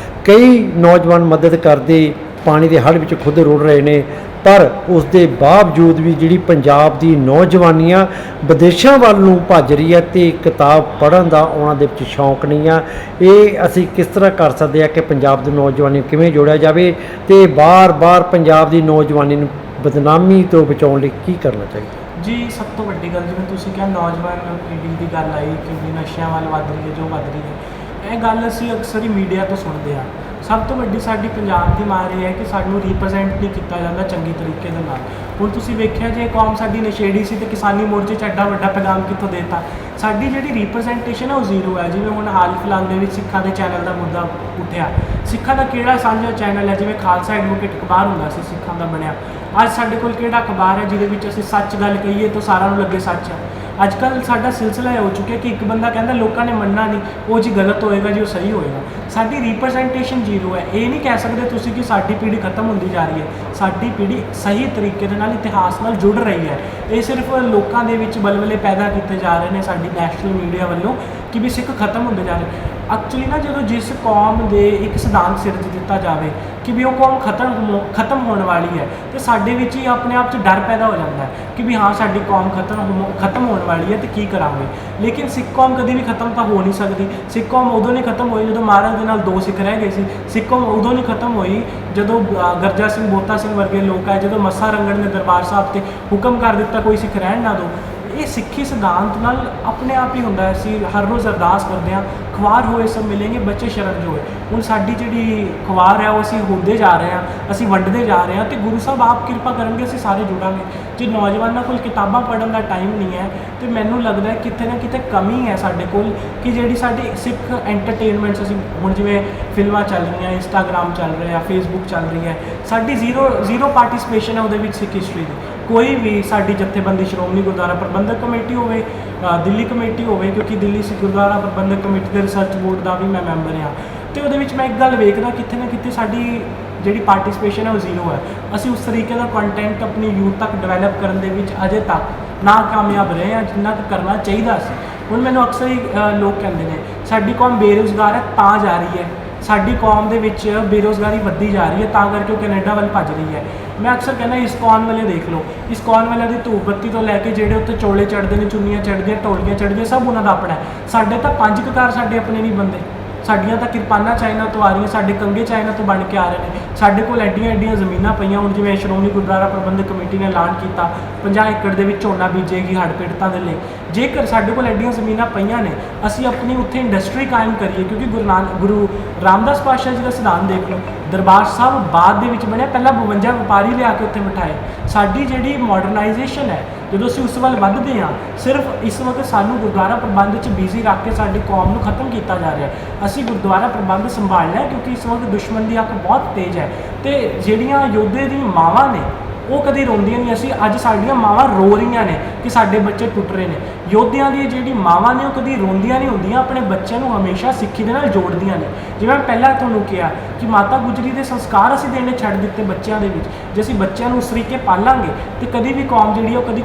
ਕਈ ਨੌਜਵਾਨ ਮਦਦ ਕਰਦੇ ਪਾਣੀ ਦੇ ਹੜ੍ਹ ਵਿੱਚ ਖੁਦ ਰੁੜ ਰਹੇ ਨੇ, ਪਰ ਉਸ ਦੇ ਬਾਵਜੂਦ ਵੀ ਜਿਹੜੀ ਪੰਜਾਬ ਦੀ ਨੌਜਵਾਨੀ ਆ ਵਿਦੇਸ਼ਾਂ ਵੱਲ ਨੂੰ ਭੱਜ ਰਹੀ ਹੈ ਤੇ ਕਿਤਾਬ ਪੜ੍ਹਨ ਦਾ ਉਹਨਾਂ ਦੇ ਵਿੱਚ ਸ਼ੌਂਕ ਨਹੀਂ ਆ। ਇਹ ਅਸੀਂ ਕਿਸ ਤਰ੍ਹਾਂ ਕਰ ਸਕਦੇ ਆ ਕਿ ਪੰਜਾਬ ਦੀ ਨੌਜਵਾਨੀ ਨੂੰ ਕਿਵੇਂ ਜੋੜਿਆ ਜਾਵੇ ਤੇ ਬਾਰ-ਬਾਰ ਪੰਜਾਬ ਦੀ ਨੌਜਵਾਨੀ ਨੂੰ ਬਦਨਾਮੀ ਤੋਂ ਬਚਾਉਣ ਲਈ ਕੀ ਕਰਨਾ ਚਾਹੀਦਾ? ਜੀ, ਸਭ ਤੋਂ ਵੱਡੀ ਗੱਲ ਜਿਵੇਂ ਤੁਸੀਂ ਕਿਹਾ ਨੌਜਵਾਨ ਪੀੜ੍ਹੀ ਦੀ ਗੱਲ ਆਈ ਕਿ ਨਸ਼ਿਆਂ ਵੱਲ ਵੱਧ ਰਹੀ ਹੈ, ਜੋ ਵੱਧ ਰਹੀ ਹੈ, ਇਹ ਗੱਲ ਅਸੀਂ ਅਕਸਰ ਹੀ ਮੀਡੀਆ ਤੋਂ ਸੁਣਦੇ ਹਾਂ। ਸਭ ਤੋਂ ਵੱਡੀ ਸਾਡੀ ਪੰਜਾਬ ਦੀ ਮਾਰ ਇਹ ਹੈ ਕਿ ਸਾਨੂੰ ਰਿਪਰੈਜ਼ੈਂਟ ਨਹੀਂ ਕੀਤਾ ਜਾਂਦਾ ਚੰਗੀ ਤਰੀਕੇ ਦੇ ਨਾਲ। ਹੁਣ ਤੁਸੀਂ ਵੇਖਿਆ ਜੇ ਕੌਮ ਸਾਡੀ ਨਸ਼ੇੜੀ ਸੀ ਤੇ ਕਿਸਾਨੀ ਮੋਰਚੇ 'ਚ ਐਡਾ ਵੱਡਾ ਪੈਗਾਮ ਕਿੱਥੋਂ ਦੇਤਾ। ਸਾਡੀ ਜਿਹੜੀ ਰਿਪਰੈਜ਼ੈਂਟੇਸ਼ਨ ਹੈ ਉਹ ਜ਼ੀਰੋ ਹੈ। ਜਿਵੇਂ ਹੁਣ ਹਾਲ ਫਿਲਹਾਲ ਦੇ ਵਿੱਚ ਸਿੱਖਾਂ ਦੇ ਚੈਨਲ ਦਾ ਮੁੱਦਾ ਉੱਠਿਆ, ਸਿੱਖਾਂ ਦਾ ਕਿਹੜਾ ਸਾਂਝਾ ਚੈਨਲ ਹੈ? ਜਿਵੇਂ ਖਾਲਸਾ ਐਡਵੋਕੇਟ ਅਖਬਾਰ ਹੁੰਦਾ ਸੀ ਸਿੱਖਾਂ ਦਾ ਬਣਿਆ, ਅੱਜ ਸਾਡੇ ਕੋਲ ਕਿਹੜਾ ਅਖਬਾਰ ਹੈ ਜਿਹਦੇ ਵਿੱਚ ਅਸੀਂ ਸੱਚ ਗੱਲ ਕਹੀਏ ਤਾਂ ਸਾਰਿਆਂ ਨੂੰ ਲੱਗੇ ਸੱਚ ਹੈ। ਅੱਜ ਕੱਲ੍ਹ ਸਾਡਾ ਸਿਲਸਿਲਾ ਇਹ ਹੋ ਚੁੱਕਿਆ ਕਿ ਇੱਕ ਬੰਦਾ ਕਹਿੰਦਾ ਲੋਕਾਂ ਨੇ ਮੰਨਣਾ ਨਹੀਂ, ਉਹ ਜੀ ਗਲਤ ਹੋਏਗਾ ਜੀ ਉਹ ਸਹੀ ਹੋਏਗਾ। ਸਾਡੀ ਰਿਪਰੈਜ਼ੈਂਟੇਸ਼ਨ ਜ਼ੀਰੋ ਹੈ। ਇਹ ਨਹੀਂ ਕਹਿ ਸਕਦੇ ਤੁਸੀਂ ਕਿ ਸਾਡੀ ਪੀੜ੍ਹੀ ਖਤਮ ਹੁੰਦੀ ਜਾ ਰਹੀ ਹੈ। ਸਾਡੀ ਪੀੜ੍ਹੀ ਸਹੀ ਤਰੀਕੇ ਦੇ ਨਾਲ ਇਤਿਹਾਸ ਨਾਲ ਜੁੜ ਰਹੀ ਹੈ। ਇਹ ਸਿਰਫ ਲੋਕਾਂ ਦੇ ਵਿੱਚ ਬਲਬਲੇ ਪੈਦਾ ਕੀਤੇ ਜਾ ਰਹੇ ਨੇ ਸਾਡੀ ਨੈਸ਼ਨਲ ਮੀਡੀਆ ਵੱਲੋਂ ਕਿ ਵੀ ਸਿੱਖ ਖਤਮ ਹੁੰਦੇ ਜਾ ਰਹੇ। ਐਕਚੁਅਲੀ ਨਾ ਜਦੋਂ ਜਿਸ ਕੌਮ ਦੇ ਇੱਕ ਸਿਧਾਂਤ ਸਿਰਜ ਦਿੱਤਾ ਜਾਵੇ ਕਿ ਵੀ ਉਹ ਕੌਮ ਖਤਮ ਹੋਣ ਵਾਲੀ ਹੈ ਤੇ ਸਾਡੇ ਵਿੱਚ ਹੀ ਆਪਣੇ ਆਪ 'ਚ ਡਰ ਪੈਦਾ ਹੋ ਜਾਂਦਾ ਹੈ ਕਿ ਵੀ ਹਾਂ ਸਾਡੀ ਕੌਮ ਖਤਮ ਹੋਣ ਵਾਲੀ ਹੈ ਤੇ ਕੀ ਕਰਾਂਗੇ। ਲੇਕਿਨ ਸਿੱਖ ਕੌਮ ਕਦੇ ਵੀ ਖਤਮ ਤਾਂ ਹੋ ਨਹੀਂ ਸਕਦੀ। ਸਿੱਖ ਕੌਮ ਉਦੋਂ ਨਹੀਂ ਖਤਮ ਹੋਈ ਜਦੋਂ ਮਹਾਰਾਜ ਦੇ ਨਾਲ 2 ਸਿੱਖ ਰਹਿ ਗਏ ਸੀ। ਸਿੱਖ ਕੌਮ ਉਦੋਂ ਨਹੀਂ ਖਤਮ ਹੋਈ ਜਦੋਂ ਗਰਜਾ ਸਿੰਘ ਬੋਤਾ ਸਿੰਘ ਵਰਗੇ ਲੋਕ ਆਏ, ਜਦੋਂ ਮੱਸਾ ਰੰਗੜ ਨੇ ਦਰਬਾਰ ਸਾਹਿਬ ਤੇ ਹੁਕਮ ਕਰ ਦਿੱਤਾ ਕੋਈ ਸਿੱਖ ਰਹਿਣ ਨਾ ਦਿਓ। ਇਹ ਸਿੱਖੀ ਸਿਧਾਂਤ ਨਾਲ ਆਪਣੇ ਆਪ ਹੀ ਹੁੰਦਾ ਹੈ। ਅਸੀਂ ਹਰ ਰੋਜ਼ ਅਰਦਾਸ ਕਰਦੇ ਹਾਂ, ਖੁਆਰ ਹੋਏ ਸਭ ਮਿਲेंगे ਬੱਚੇ ਸ਼ਰਨ ਜੋ ਹੋਏ। ਹੁਣ ਸਾਡੀ ਜਿਹੜੀ ਖੁਆਰ ਹੈ ਉਹ ਅਸੀਂ ਹੁੰਦੇ ਜਾ ਰਹੇ ਹਾਂ, ਅਸੀਂ ਵੰਡਦੇ ਜਾ ਰਹੇ ਹਾਂ ਤੇ ਗੁਰੂ ਸਾਹਿਬ ਆਪ ਕਿਰਪਾ ਕਰਨਗੇ ਅਸੀਂ ਸਾਰੇ ਜੁੜਾਂਗੇ। ਜੇ ਨੌਜਵਾਨਾਂ ਕੋਲ ਕਿਤਾਬਾਂ ਪੜ੍ਹਨ ਦਾ ਟਾਈਮ ਨਹੀਂ ਹੈ ਤੇ ਮੈਨੂੰ ਲੱਗਦਾ ਹੈ ਕਿਤੇ ਨਾ ਕਿਤੇ ਕਮੀ ਹੈ ਸਾਡੇ ਕੋਲ ਕਿ ਜਿਹੜੀ ਸਾਡੀ ਸਿੱਖ ਐਂਟਰਟੇਨਮੈਂਟਸ, ਅਸੀਂ ਹੁਣ ਜਿਵੇਂ ਫਿਲਮਾਂ ਚੱਲ ਰਹੀਆਂ, ਇੰਸਟਾਗ੍ਰਾਮ ਚੱਲ ਰਿਹਾ, ਫੇਸਬੁੱਕ ਚੱਲ ਰਹੀ ਹੈ, ਸਾਡੀ ਜ਼ੀਰੋ ਪਾਰਟਿਸਪੇਸ਼ਨ ਹੈ ਉਹਦੇ ਵਿੱਚ ਸਿੱਖ ਹਿਸਟਰੀ ਦੀ। ਕੋਈ ਵੀ ਸਾਡੀ ਜਥੇਬੰਦੀ ਸ਼੍ਰੋਮਣੀ ਗੁਰਦੁਆਰਾ ਪ੍ਰਬੰਧਕ ਕਮੇਟੀ ਹੋਵੇ, ਦਿੱਲੀ ਕਮੇਟੀ ਹੋਵੇ, ਕਿਉਂਕਿ ਦਿੱਲੀ ਸਿੱਖ ਗੁਰਦੁਆਰਾ ਪ੍ਰਬੰਧਕ ਕਮੇਟੀ ਦੇ ਰਿਸਰਚ ਬੋਰਡ ਦਾ ਵੀ ਮੈਂ ਮੈਂਬਰ ਹਾਂ, ਤੇ ਉਹਦੇ ਵਿੱਚ ਮੈਂ ਇੱਕ ਗੱਲ ਵੇਖਦਾ ਕਿਤੇ ਨਾ ਕਿਤੇ ਸਾਡੀ ਜਿਹੜੀ ਪਾਰਟਿਸਪੇਸ਼ਨ ਹੈ ਉਹ ਜ਼ੀਰੋ ਹੈ। ਅਸੀਂ ਉਸ ਤਰੀਕੇ ਦਾ ਕੰਟੈਂਟ ਆਪਣੀ ਯੂਥ ਤੱਕ ਡਿਵੈਲਪ ਕਰਨ ਦੇ ਵਿੱਚ ਅਜੇ ਤੱਕ ਨਾ ਕਾਮਯਾਬ ਰਹੇ ਹਾਂ ਜਿੰਨਾ ਕੁ ਕਰਨਾ ਚਾਹੀਦਾ ਸੀ। ਹੁਣ ਮੈਨੂੰ ਅਕਸਰ ਹੀ ਲੋਕ ਕਹਿੰਦੇ ਨੇ ਸਾਡੀ ਕੌਮ ਬੇਰੁਜ਼ਗਾਰ ਹੈ ਤਾਂ ਜਾ ਰਹੀ ਹੈ, ਸਾਡੀ ਕੌਮ ਦੇ ਵਿੱਚ ਬੇਰੁਜ਼ਗਾਰੀ ਵੱਧਦੀ ਜਾ ਰਹੀ ਹੈ ਤਾਂ ਕਰਕੇ ਉਹ ਕੈਨੇਡਾ ਵੱਲ ਭੱਜ ਰਹੀ ਹੈ। ਮੈਂ ਅਕਸਰ ਕਹਿੰਦਾ ਇਸਕੌਨ ਵਾਲੇ ਦੇਖ ਲਓ, ਇਸਕੌਨ ਵਾਲਿਆਂ ਦੀ ਧੂਪ ਬੱਤੀ ਤੋਂ ਲੈ ਕੇ ਜਿਹੜੇ ਉੱਤੇ ਚੋਲੇ ਚੜ੍ਹਦੇ ਨੇ, ਚੁੰਨੀਆਂ ਚੜ੍ਹਦੀਆਂ, ਢੋਲੀਆਂ ਚੜ੍ਹਦੀਆਂ, ਸਭ ਉਹਨਾਂ ਦਾ ਆਪਣਾ ਹੈ। ਸਾਡੇ ਤਾਂ 5 ਕਕਾਰ ਸਾਡੇ ਆਪਣੇ ਨਹੀਂ ਬੰਦੇ। ਸਾਡੀਆਂ ਤਾਂ ਕਿਰਪਾਨਾਂ ਚਾਈਨਾ ਤੋਂ ਆ ਰਹੀਆਂ, ਸਾਡੇ ਕੰਗੇ ਚਾਈਨਾ ਤੋਂ ਬਣ ਕੇ ਆ ਰਹੇ ਨੇ। ਸਾਡੇ ਕੋਲ ਐਡੀਆਂ ਜ਼ਮੀਨਾਂ ਪਈਆਂ। ਹੁਣ ਜਿਵੇਂ ਸ਼੍ਰੋਮਣੀ ਗੁਰਦੁਆਰਾ ਪ੍ਰਬੰਧਕ ਕਮੇਟੀ ਨੇ ਐਲਾਨ ਕੀਤਾ 50 ਏਕੜ ਦੇ ਵਿੱਚ ਝੋਨਾ ਬੀਜੇਗੀ ਹੜ੍ਹ ਪੀੜਤਾਂ ਦੇ ਲਈ। ਜੇਕਰ ਸਾਡੇ ਕੋਲ ਐਡੀਆਂ ਜ਼ਮੀਨਾਂ ਪਈਆਂ ਨੇ, ਅਸੀਂ ਆਪਣੀ ਉੱਥੇ ਇੰਡਸਟਰੀ ਕਾਇਮ ਕਰੀਏ, ਕਿਉਂਕਿ ਗੁਰੂ ਰਾਮਦਾਸ ਪਾਤਸ਼ਾਹ ਜੀ ਦਾ ਸਿਧਾਂਤ ਦੇਖ ਲਓ, ਦਰਬਾਰ ਸਾਹਿਬ ਬਾਅਦ ਦੇ ਵਿੱਚ ਬਣਿਆ, ਪਹਿਲਾਂ 52 ਵਪਾਰੀ ਲਿਆ ਕੇ ਉੱਥੇ ਬਿਠਾਏ। ਸਾਡੀ ਜਿਹੜੀ ਮਾਡਰਨਾਈਜੇਸ਼ਨ ਹੈ, ਜਦੋਂ ਅਸੀਂ ਉਸ ਵੱਲ ਵੱਧਦੇ ਹਾਂ, ਸਿਰਫ ਇਸ ਵਕਤ ਸਾਨੂੰ ਗੁਰਦੁਆਰਾ ਪ੍ਰਬੰਧ 'ਚ ਬਿਜ਼ੀ ਰੱਖ ਕੇ ਸਾਡੀ ਕੌਮ ਨੂੰ ਖਤਮ ਕੀਤਾ ਜਾ ਰਿਹਾ। ਅਸੀਂ ਗੁਰਦੁਆਰਾ ਪ੍ਰਬੰਧ ਸੰਭਾਲਣਾ ਕਿਉਂਕਿ ਇਸ ਵਕਤ ਦੁਸ਼ਮਣ ਦੀ ਅੱਖ ਬਹੁਤ ਤੇਜ਼ ਹੈ ਤੇ ਜਿਹੜੀਆਂ ਯੋਧੇ ਦੀ ਮਾਵਾਂ ਨੇ ਉਹ ਕਦੀ ਰੋਂਦੀਆਂ ਨਹੀਂ। ਅਸੀਂ ਅੱਜ ਸਾਡੀਆਂ ਮਾਵਾਂ ਰੋ ਰਹੀਆਂ ਨੇ ਕਿ ਸਾਡੇ ਬੱਚੇ ਟੁੱਟ ਰਹੇ ਨੇ। ਯੋਧਿਆਂ ਦੀ ਜਿਹੜੀ ਮਾਵਾਂ ਨੇ ਉਹ ਕਦੀ ਰੋਂਦੀਆਂ ਨਹੀਂ ਹੁੰਦੀਆਂ, ਆਪਣੇ ਬੱਚਿਆਂ ਨੂੰ ਹਮੇਸ਼ਾ ਸਿੱਖੀ ਦੇ ਨਾਲ ਜੋੜਦੀਆਂ ਨੇ। ਜਿਵੇਂ ਮੈਂ ਪਹਿਲਾਂ ਤੁਹਾਨੂੰ ਕਿਹਾ ਕਿ ਮਾਤਾ ਗੁਜਰੀ ਦੇ ਸੰਸਕਾਰ ਅਸੀਂ ਦੇਣੇ ਛੱਡ ਦਿੱਤੇ ਬੱਚਿਆਂ ਦੇ ਵਿੱਚ। ਜੇ ਅਸੀਂ ਬੱਚਿਆਂ ਨੂੰ ਉਸ ਤਰੀਕੇ ਪਾਲਾਂਗੇ ਤੇ ਕਦੀ ਵੀ ਕੌਮ ਜਿਹੜੀ ਉਹ ਕਦੀ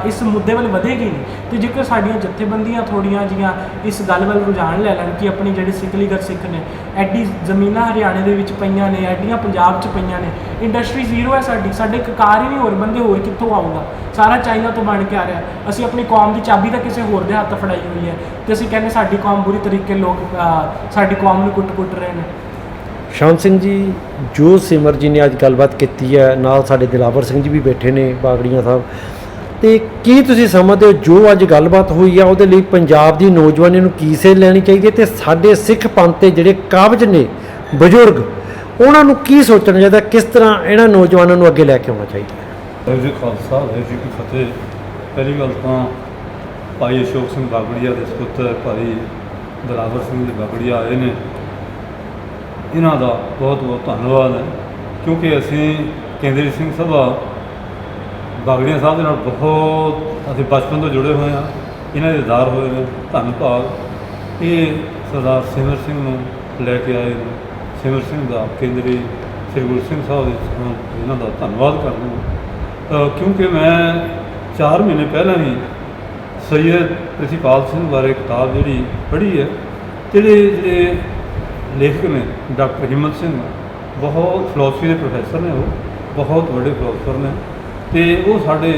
ਇਸ ਮੁੱਦੇ ਵੱਲ ਵਧੇਗੀ ਨਹੀਂ। ਤੇ ਜੇਕਰ ਸਾਡੀਆਂ ਜਥੇਬੰਦੀਆਂ ਥੋੜ੍ਹੀਆਂ ਜਿਹੀਆਂ ਇਸ ਗੱਲ ਵੱਲ ਰੁਝਾਨ ਲੈ ਲੈਣ ਕਿ ਆਪਣੀ ਜਿਹੜੇ ਸਿੱਖ ਲੀਗਰ ਸਿੱਖ ਨੇ, ਐਡੀ ਜ਼ਮੀਨਾਂ ਹਰਿਆਣੇ ਦੇ ਵਿੱਚ ਪਈਆਂ ਨੇ, ਐਡੀਆਂ ਪੰਜਾਬ 'ਚ ਪਈਆਂ ਨੇ, ਇੰਡਸਟਰੀ ਜ਼ੀਰੋ ਹੈ ਸਾਡੀ, ਸਾਡੇ ਕਕਾਰ ਹੀ ਨਹੀਂ, ਹੋਰ ਬੰਦੇ ਹੋਰ ਕਿੱਥੋਂ ਆਊਗਾ, ਸਾਰਾ ਚਾਈਨਾ ਤੋਂ ਬਣ ਕੇ ਆ ਰਿਹਾ। ਅਸੀਂ ਆਪਣੀ ਕੌਮ ਦੀ ਚਾਬੀ ਤਾਂ ਕਿਸੇ ਹੋਰ ਦੇ ਹੱਥ ਫੜਾਈ ਹੋਈ ਹੈ ਤੇ ਅਸੀਂ ਕਹਿੰਦੇ ਸਾਡੀ ਕੌਮ ਬੁਰੀ ਤਰੀਕੇ ਲੋਕ ਸਾਡੀ ਕੌਮ ਨੂੰ ਕੁੱਟ ਰਹੇ ਨੇ। ਸ਼ਾਮ ਸਿੰਘ ਜੀ, ਜੋ ਸਿਮਰ ਜੀ ਨੇ ਅੱਜ ਗੱਲਬਾਤ ਕੀਤੀ ਹੈ, ਨਾਲ ਸਾਡੇ ਦਿਲਾਵਰ ਸਿੰਘ ਜੀ ਵੀ ਬੈਠੇ ਨੇ ਬਾਗੜੀਆਂ ਸਾਹਿਬ, ਤੇ ਕੀ ਤੁਸੀਂ ਸਮਝਦੇ ਹੋ ਜੋ ਅੱਜ ਗੱਲਬਾਤ ਹੋਈ ਆ ਉਹਦੇ ਲਈ ਪੰਜਾਬ ਦੀ ਨੌਜਵਾਨੀ ਨੂੰ ਕੀ ਸੇਧ ਲੈਣੀ ਚਾਹੀਦੀ ਹੈ ਤੇ ਸਾਡੇ ਸਿੱਖ ਪੰਥ ਦੇ ਜਿਹੜੇ ਕਾਬਜ ਨੇ ਬਜ਼ੁਰਗ, ਉਹਨਾਂ ਨੂੰ ਕੀ ਸੋਚਣਾ ਚਾਹੀਦਾ, ਕਿਸ ਤਰ੍ਹਾਂ ਇਹਨਾਂ ਨੌਜਵਾਨਾਂ ਨੂੰ ਅੱਗੇ ਲੈ ਕੇ ਆਉਣਾ ਚਾਹੀਦਾ? ਵਾਹਿਗੁਰੂ ਜੀ ਖਾਲਸਾ, ਵਾਹਿਗੁਰੂ ਜੀ ਕੀ ਫਤਿਹ। ਪਹਿਲੀ ਗੱਲ ਤਾਂ ਭਾਈ ਅਸ਼ੋਕ ਸਿੰਘ ਬਾਗੜੀਆ ਦੇ ਸਪੁੱਤਰ ਭਾਈ ਦਿਲਾਵਰ ਸਿੰਘ ਜੀ ਬਾਗੜੀਆ ਆਏ ਨੇ, ਇਹਨਾਂ ਦਾ ਬਹੁਤ ਬਹੁਤ ਧੰਨਵਾਦ ਹੈ ਕਿਉਂਕਿ ਅਸੀਂ ਕੇਂਦਰੀ ਸਿੰਘ ਸਭਾ ਬਾਗੜੀਆ ਸਾਹਿਬ ਦੇ ਨਾਲ ਬਹੁਤ ਅਸੀਂ ਬਚਪਨ ਤੋਂ ਜੁੜੇ ਹੋਏ ਹਾਂ। ਇਹਨਾਂ ਦੇ ਦੀਦਾਰ ਹੋਏ ਨੇ, ਧੰਨ ਭਾਗ ਇਹ ਸਰਦਾਰ ਸਿਮਰ ਸਿੰਘ ਨੂੰ ਲੈ ਕੇ ਆਏ ਨੇ। ਸਿਮਰ ਸਿੰਘ ਦਾ ਕੇਂਦਰੀ ਸ੍ਰੀ ਗੁਰੂ ਸਿੰਘ ਸਾਹਿਬ ਦੇ ਇਹਨਾਂ ਦਾ ਧੰਨਵਾਦ ਕਰਦਾ ਕਿਉਂਕਿ ਮੈਂ 4 ਮਹੀਨੇ ਪਹਿਲਾਂ ਹੀ ਸੈਯਦ ਪ੍ਰਿਥੀਪਾਲ ਸਿੰਘ ਬਾਰੇ ਕਿਤਾਬ ਜਿਹੜੀ ਪੜ੍ਹੀ ਹੈ। ਜਿਹੜੇ ਲੇਖਕ ਨੇ ਡਾਕਟਰ ਹਿੰਮਤ ਸਿੰਘ, ਬਹੁਤ ਫਿਲਾਸਫੀ ਦੇ ਪ੍ਰੋਫੈਸਰ ਨੇ, ਉਹ ਬਹੁਤ ਵੱਡੇ ਫਿਲਾਸਫਰ ਨੇ ਤੇ ਉਹ ਸਾਡੇ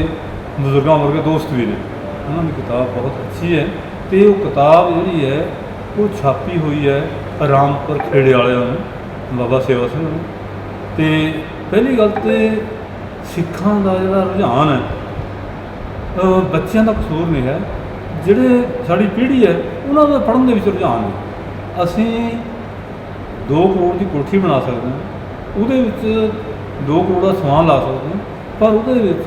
ਬਜ਼ੁਰਗਾਂ ਵਰਗੇ ਦੋਸਤ ਵੀ ਨੇ। ਉਹਨਾਂ ਦੀ ਕਿਤਾਬ ਬਹੁਤ ਅੱਛੀ ਹੈ ਤੇ ਉਹ ਕਿਤਾਬ ਜਿਹੜੀ ਹੈ ਉਹ ਛਾਪੀ ਹੋਈ ਹੈ ਰਾਮਪੁਰ ਖੇੜੇ ਵਾਲਿਆਂ ਨੂੰ, ਬਾਬਾ ਸੇਵਾ ਸਿੰਘ ਨੂੰ। ਤੇ ਪਹਿਲੀ ਗੱਲ ਤੇ ਸਿੱਖਾਂ ਦਾ ਜਿਹੜਾ ਰੁਝਾਨ ਹੈ, ਬੱਚਿਆਂ ਦਾ ਕਸੂਰ ਨਹੀਂ ਹੈ, ਜਿਹੜੇ ਸਾਡੀ ਪੀੜ੍ਹੀ ਹੈ ਉਹਨਾਂ ਦਾ ਪੜ੍ਹਨ ਦੇ ਵਿੱਚ ਰੁਝਾਨ ਹੈ। ਅਸੀਂ 2 ਕਰੋੜ ਦੀ ਕੋਠੀ ਬਣਾ ਸਕਦੇ ਹਾਂ, ਉਹਦੇ ਵਿੱਚ 2 ਕਰੋੜ ਦਾ ਸਮਾਨ ਲਾ ਸਕਦੇ ਹਾਂ, ਪਰ ਉਹਦੇ ਵਿੱਚ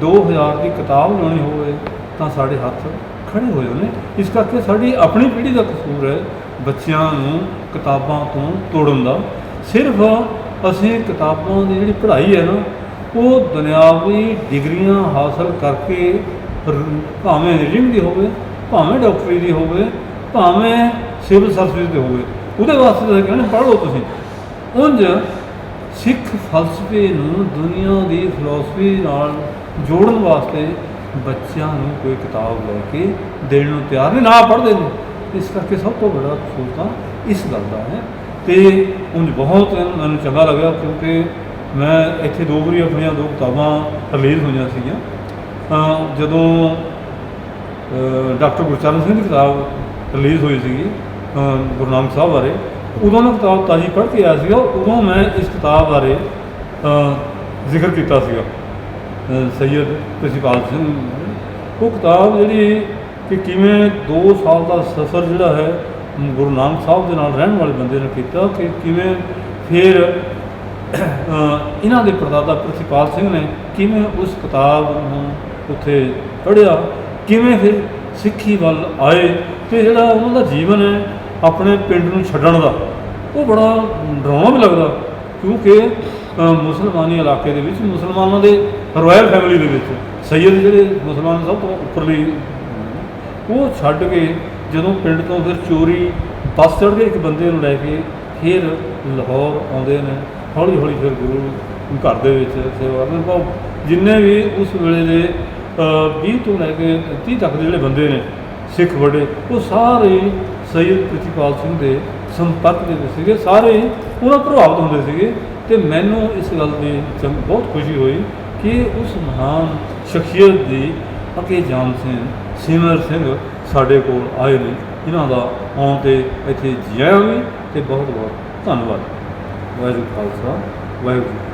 2000 ਦੀ ਕਿਤਾਬ ਲਾਉਣੀ ਹੋਵੇ ਤਾਂ ਸਾਡੇ ਹੱਥ ਖੜੇ ਹੋਏ ਨੇ। ਇਸ ਕਰਕੇ ਸਾਡੀ ਆਪਣੀ ਪੀੜ੍ਹੀ ਦਾ ਕਸੂਰ ਹੈ ਬੱਚਿਆਂ ਨੂੰ ਕਿਤਾਬਾਂ ਤੋਂ ਤੋੜਨ ਦਾ। ਸਿਰਫ ਅਸੀਂ ਕਿਤਾਬਾਂ ਦੀ ਜਿਹੜੀ ਪੜ੍ਹਾਈ ਹੈ ਨਾ, ਉਹ ਦੁਨਿਆਵੀ ਡਿਗਰੀਆਂ ਹਾਸਲ ਕਰਕੇ ਭਾਵੇਂ ਇੰਜੀਨੀਅਰਿੰਗ ਦੀ ਹੋਵੇ, ਭਾਵੇਂ ਡਾਕਟਰੀ ਦੀ ਹੋਵੇ, ਭਾਵੇਂ ਸਿਵਲ ਸਰਵਿਸ ਦੀ ਹੋਵੇ, ਉਹਦੇ ਵਾਸਤੇ ਤਾਂ ਕਹਿੰਦੇ ਪੜ੍ਹ ਲਓ ਤੁਸੀਂ। ਉਂਝ ਸਿੱਖ ਫਲਸਫੇ ਨੂੰ ਦੁਨੀਆ ਦੀ ਫਿਲਾਸਫੀ ਨਾਲ ਜੋੜਨ ਵਾਸਤੇ ਬੱਚਿਆਂ ਨੂੰ ਕੋਈ ਕਿਤਾਬ ਲੈ ਕੇ ਦੇਣ ਨੂੰ ਤਿਆਰ ਨਹੀਂ, ਨਾ ਪੜ੍ਹਦੇ ਨੇ। ਇਸ ਕਰਕੇ ਸਭ ਤੋਂ ਵੱਡਾ ਕਸੂਰ ਤਾਂ ਇਸ ਗੱਲ ਦਾ ਹੈ। ਅਤੇ ਉਂਝ ਬਹੁਤ ਮੈਨੂੰ ਚੰਗਾ ਲੱਗਿਆ, ਕਿਉਂਕਿ ਮੈਂ ਇੱਥੇ 2 ਵਾਰੀ ਆਪਣੀਆਂ 2 ਕਿਤਾਬਾਂ ਰਿਲੀਜ਼ ਹੋਈਆਂ ਸੀਗੀਆਂ। ਜਦੋਂ ਡਾਕਟਰ ਗੁਰਚਰਨ ਸਿੰਘ ਦੀ ਕਿਤਾਬ ਰਿਲੀਜ਼ ਹੋਈ ਸੀਗੀ ਗੁਰੂ ਨਾਨਕ ਸਾਹਿਬ ਬਾਰੇ, ਉਦੋਂ ਮੈਂ ਕਿਤਾਬ ਤਾਜ਼ੀ ਪੜ੍ਹ ਕੇ ਆਇਆ ਸੀਗਾ। ਉਦੋਂ ਮੈਂ ਇਸ ਕਿਤਾਬ ਬਾਰੇ ਜ਼ਿਕਰ ਕੀਤਾ ਸੀਗਾ ਸੈਯਦ ਪ੍ਰਿਤਪਾਲ ਸਿੰਘ। ਉਹ ਕਿਤਾਬ ਜਿਹੜੀ ਕਿ ਕਿਵੇਂ 2 ਸਾਲ ਦਾ ਸਫ਼ਰ ਜਿਹੜਾ ਹੈ ਗੁਰੂ ਨਾਨਕ ਸਾਹਿਬ ਦੇ ਨਾਲ ਰਹਿਣ ਵਾਲੇ ਬੰਦੇ ਨੇ ਕੀਤਾ, ਕਿ ਕਿਵੇਂ ਫਿਰ ਇਹਨਾਂ ਦੇ ਪੜਦਾਦਾ ਪ੍ਰਿਤਪਾਲ ਸਿੰਘ ਨੇ ਕਿਵੇਂ ਉਸ ਕਿਤਾਬ ਨੂੰ ਉੱਥੇ ਪੜ੍ਹਿਆ, ਕਿਵੇਂ ਫਿਰ ਸਿੱਖੀ ਵੱਲ ਆਏ, ਅਤੇ ਜਿਹੜਾ ਉਹਨਾਂ ਦਾ ਜੀਵਨ ਹੈ ਆਪਣੇ ਪਿੰਡ ਨੂੰ ਛੱਡਣ ਦਾ, ਉਹ ਬੜਾ ਡਰਾਉਣਾ ਵੀ ਲੱਗਦਾ। ਕਿਉਂਕਿ ਮੁਸਲਮਾਨੀ ਇਲਾਕੇ ਦੇ ਵਿੱਚ ਮੁਸਲਮਾਨਾਂ ਦੇ ਰਾਇਲ ਫੈਮਿਲੀ ਦੇ ਵਿੱਚ ਸੈਯਦ ਜਿਹੜੇ ਮੁਸਲਮਾਨ ਸਭ ਤੋਂ ਉੱਪਰਲੀ, ਉਹ ਛੱਡ ਕੇ ਜਦੋਂ ਪਿੰਡ ਤੋਂ ਫਿਰ ਚੋਰੀ ਬੱਸ ਚੜ੍ਹ ਕੇ ਇੱਕ ਬੰਦੇ ਨੂੰ ਲੈ ਕੇ ਫਿਰ ਲਾਹੌਰ ਆਉਂਦੇ ਨੇ, ਹੌਲੀ ਹੌਲੀ ਫਿਰ ਗੁਰੂ ਘਰ ਦੇ ਵਿੱਚ ਸੇਵਾ ਕਰਦੇ। ਬਹੁਤ ਜਿੰਨੇ ਵੀ ਉਸ ਵੇਲੇ ਦੇ 20 ਤੋਂ ਲੈ ਕੇ 30 ਤੱਕ ਦੇ ਜਿਹੜੇ ਬੰਦੇ ਨੇ ਸਿੱਖ ਵੱਡੇ, ਉਹ ਸਾਰੇ ਸੈਯਦ ਪ੍ਰਿਤਪਾਲ ਸਿੰਘ ਦੇ ਸੰਪਰਕ ਦੇ ਵਿੱਚ ਸੀਗੇ, ਸਾਰੇ ਉਹਨਾਂ ਪ੍ਰਭਾਵਿਤ ਹੁੰਦੇ ਸੀਗੇ। ਅਤੇ ਮੈਨੂੰ ਇਸ ਗੱਲ ਦੀ ਬਹੁਤ ਖੁਸ਼ੀ ਹੋਈ ਕਿ ਉਸ ਮਹਾਨ ਸ਼ਖਸੀਅਤ ਦੀ ਅੱਗੇ ਜਾਨ ਸਿੰਘ, ਸਿਮਰ ਸਿੰਘ ਸਾਡੇ ਕੋਲ ਆਏ ਨੇ। ਇਹਨਾਂ ਦਾ ਆਉਣ 'ਤੇ ਇੱਥੇ ਜੀ ਆਇਆਂ ਵੀ, ਅਤੇ ਬਹੁਤ ਬਹੁਤ ਧੰਨਵਾਦ। ਵਾਹਿਗੁਰੂ ਖਾਲਸਾ, ਵਾਹਿਗੁਰੂ।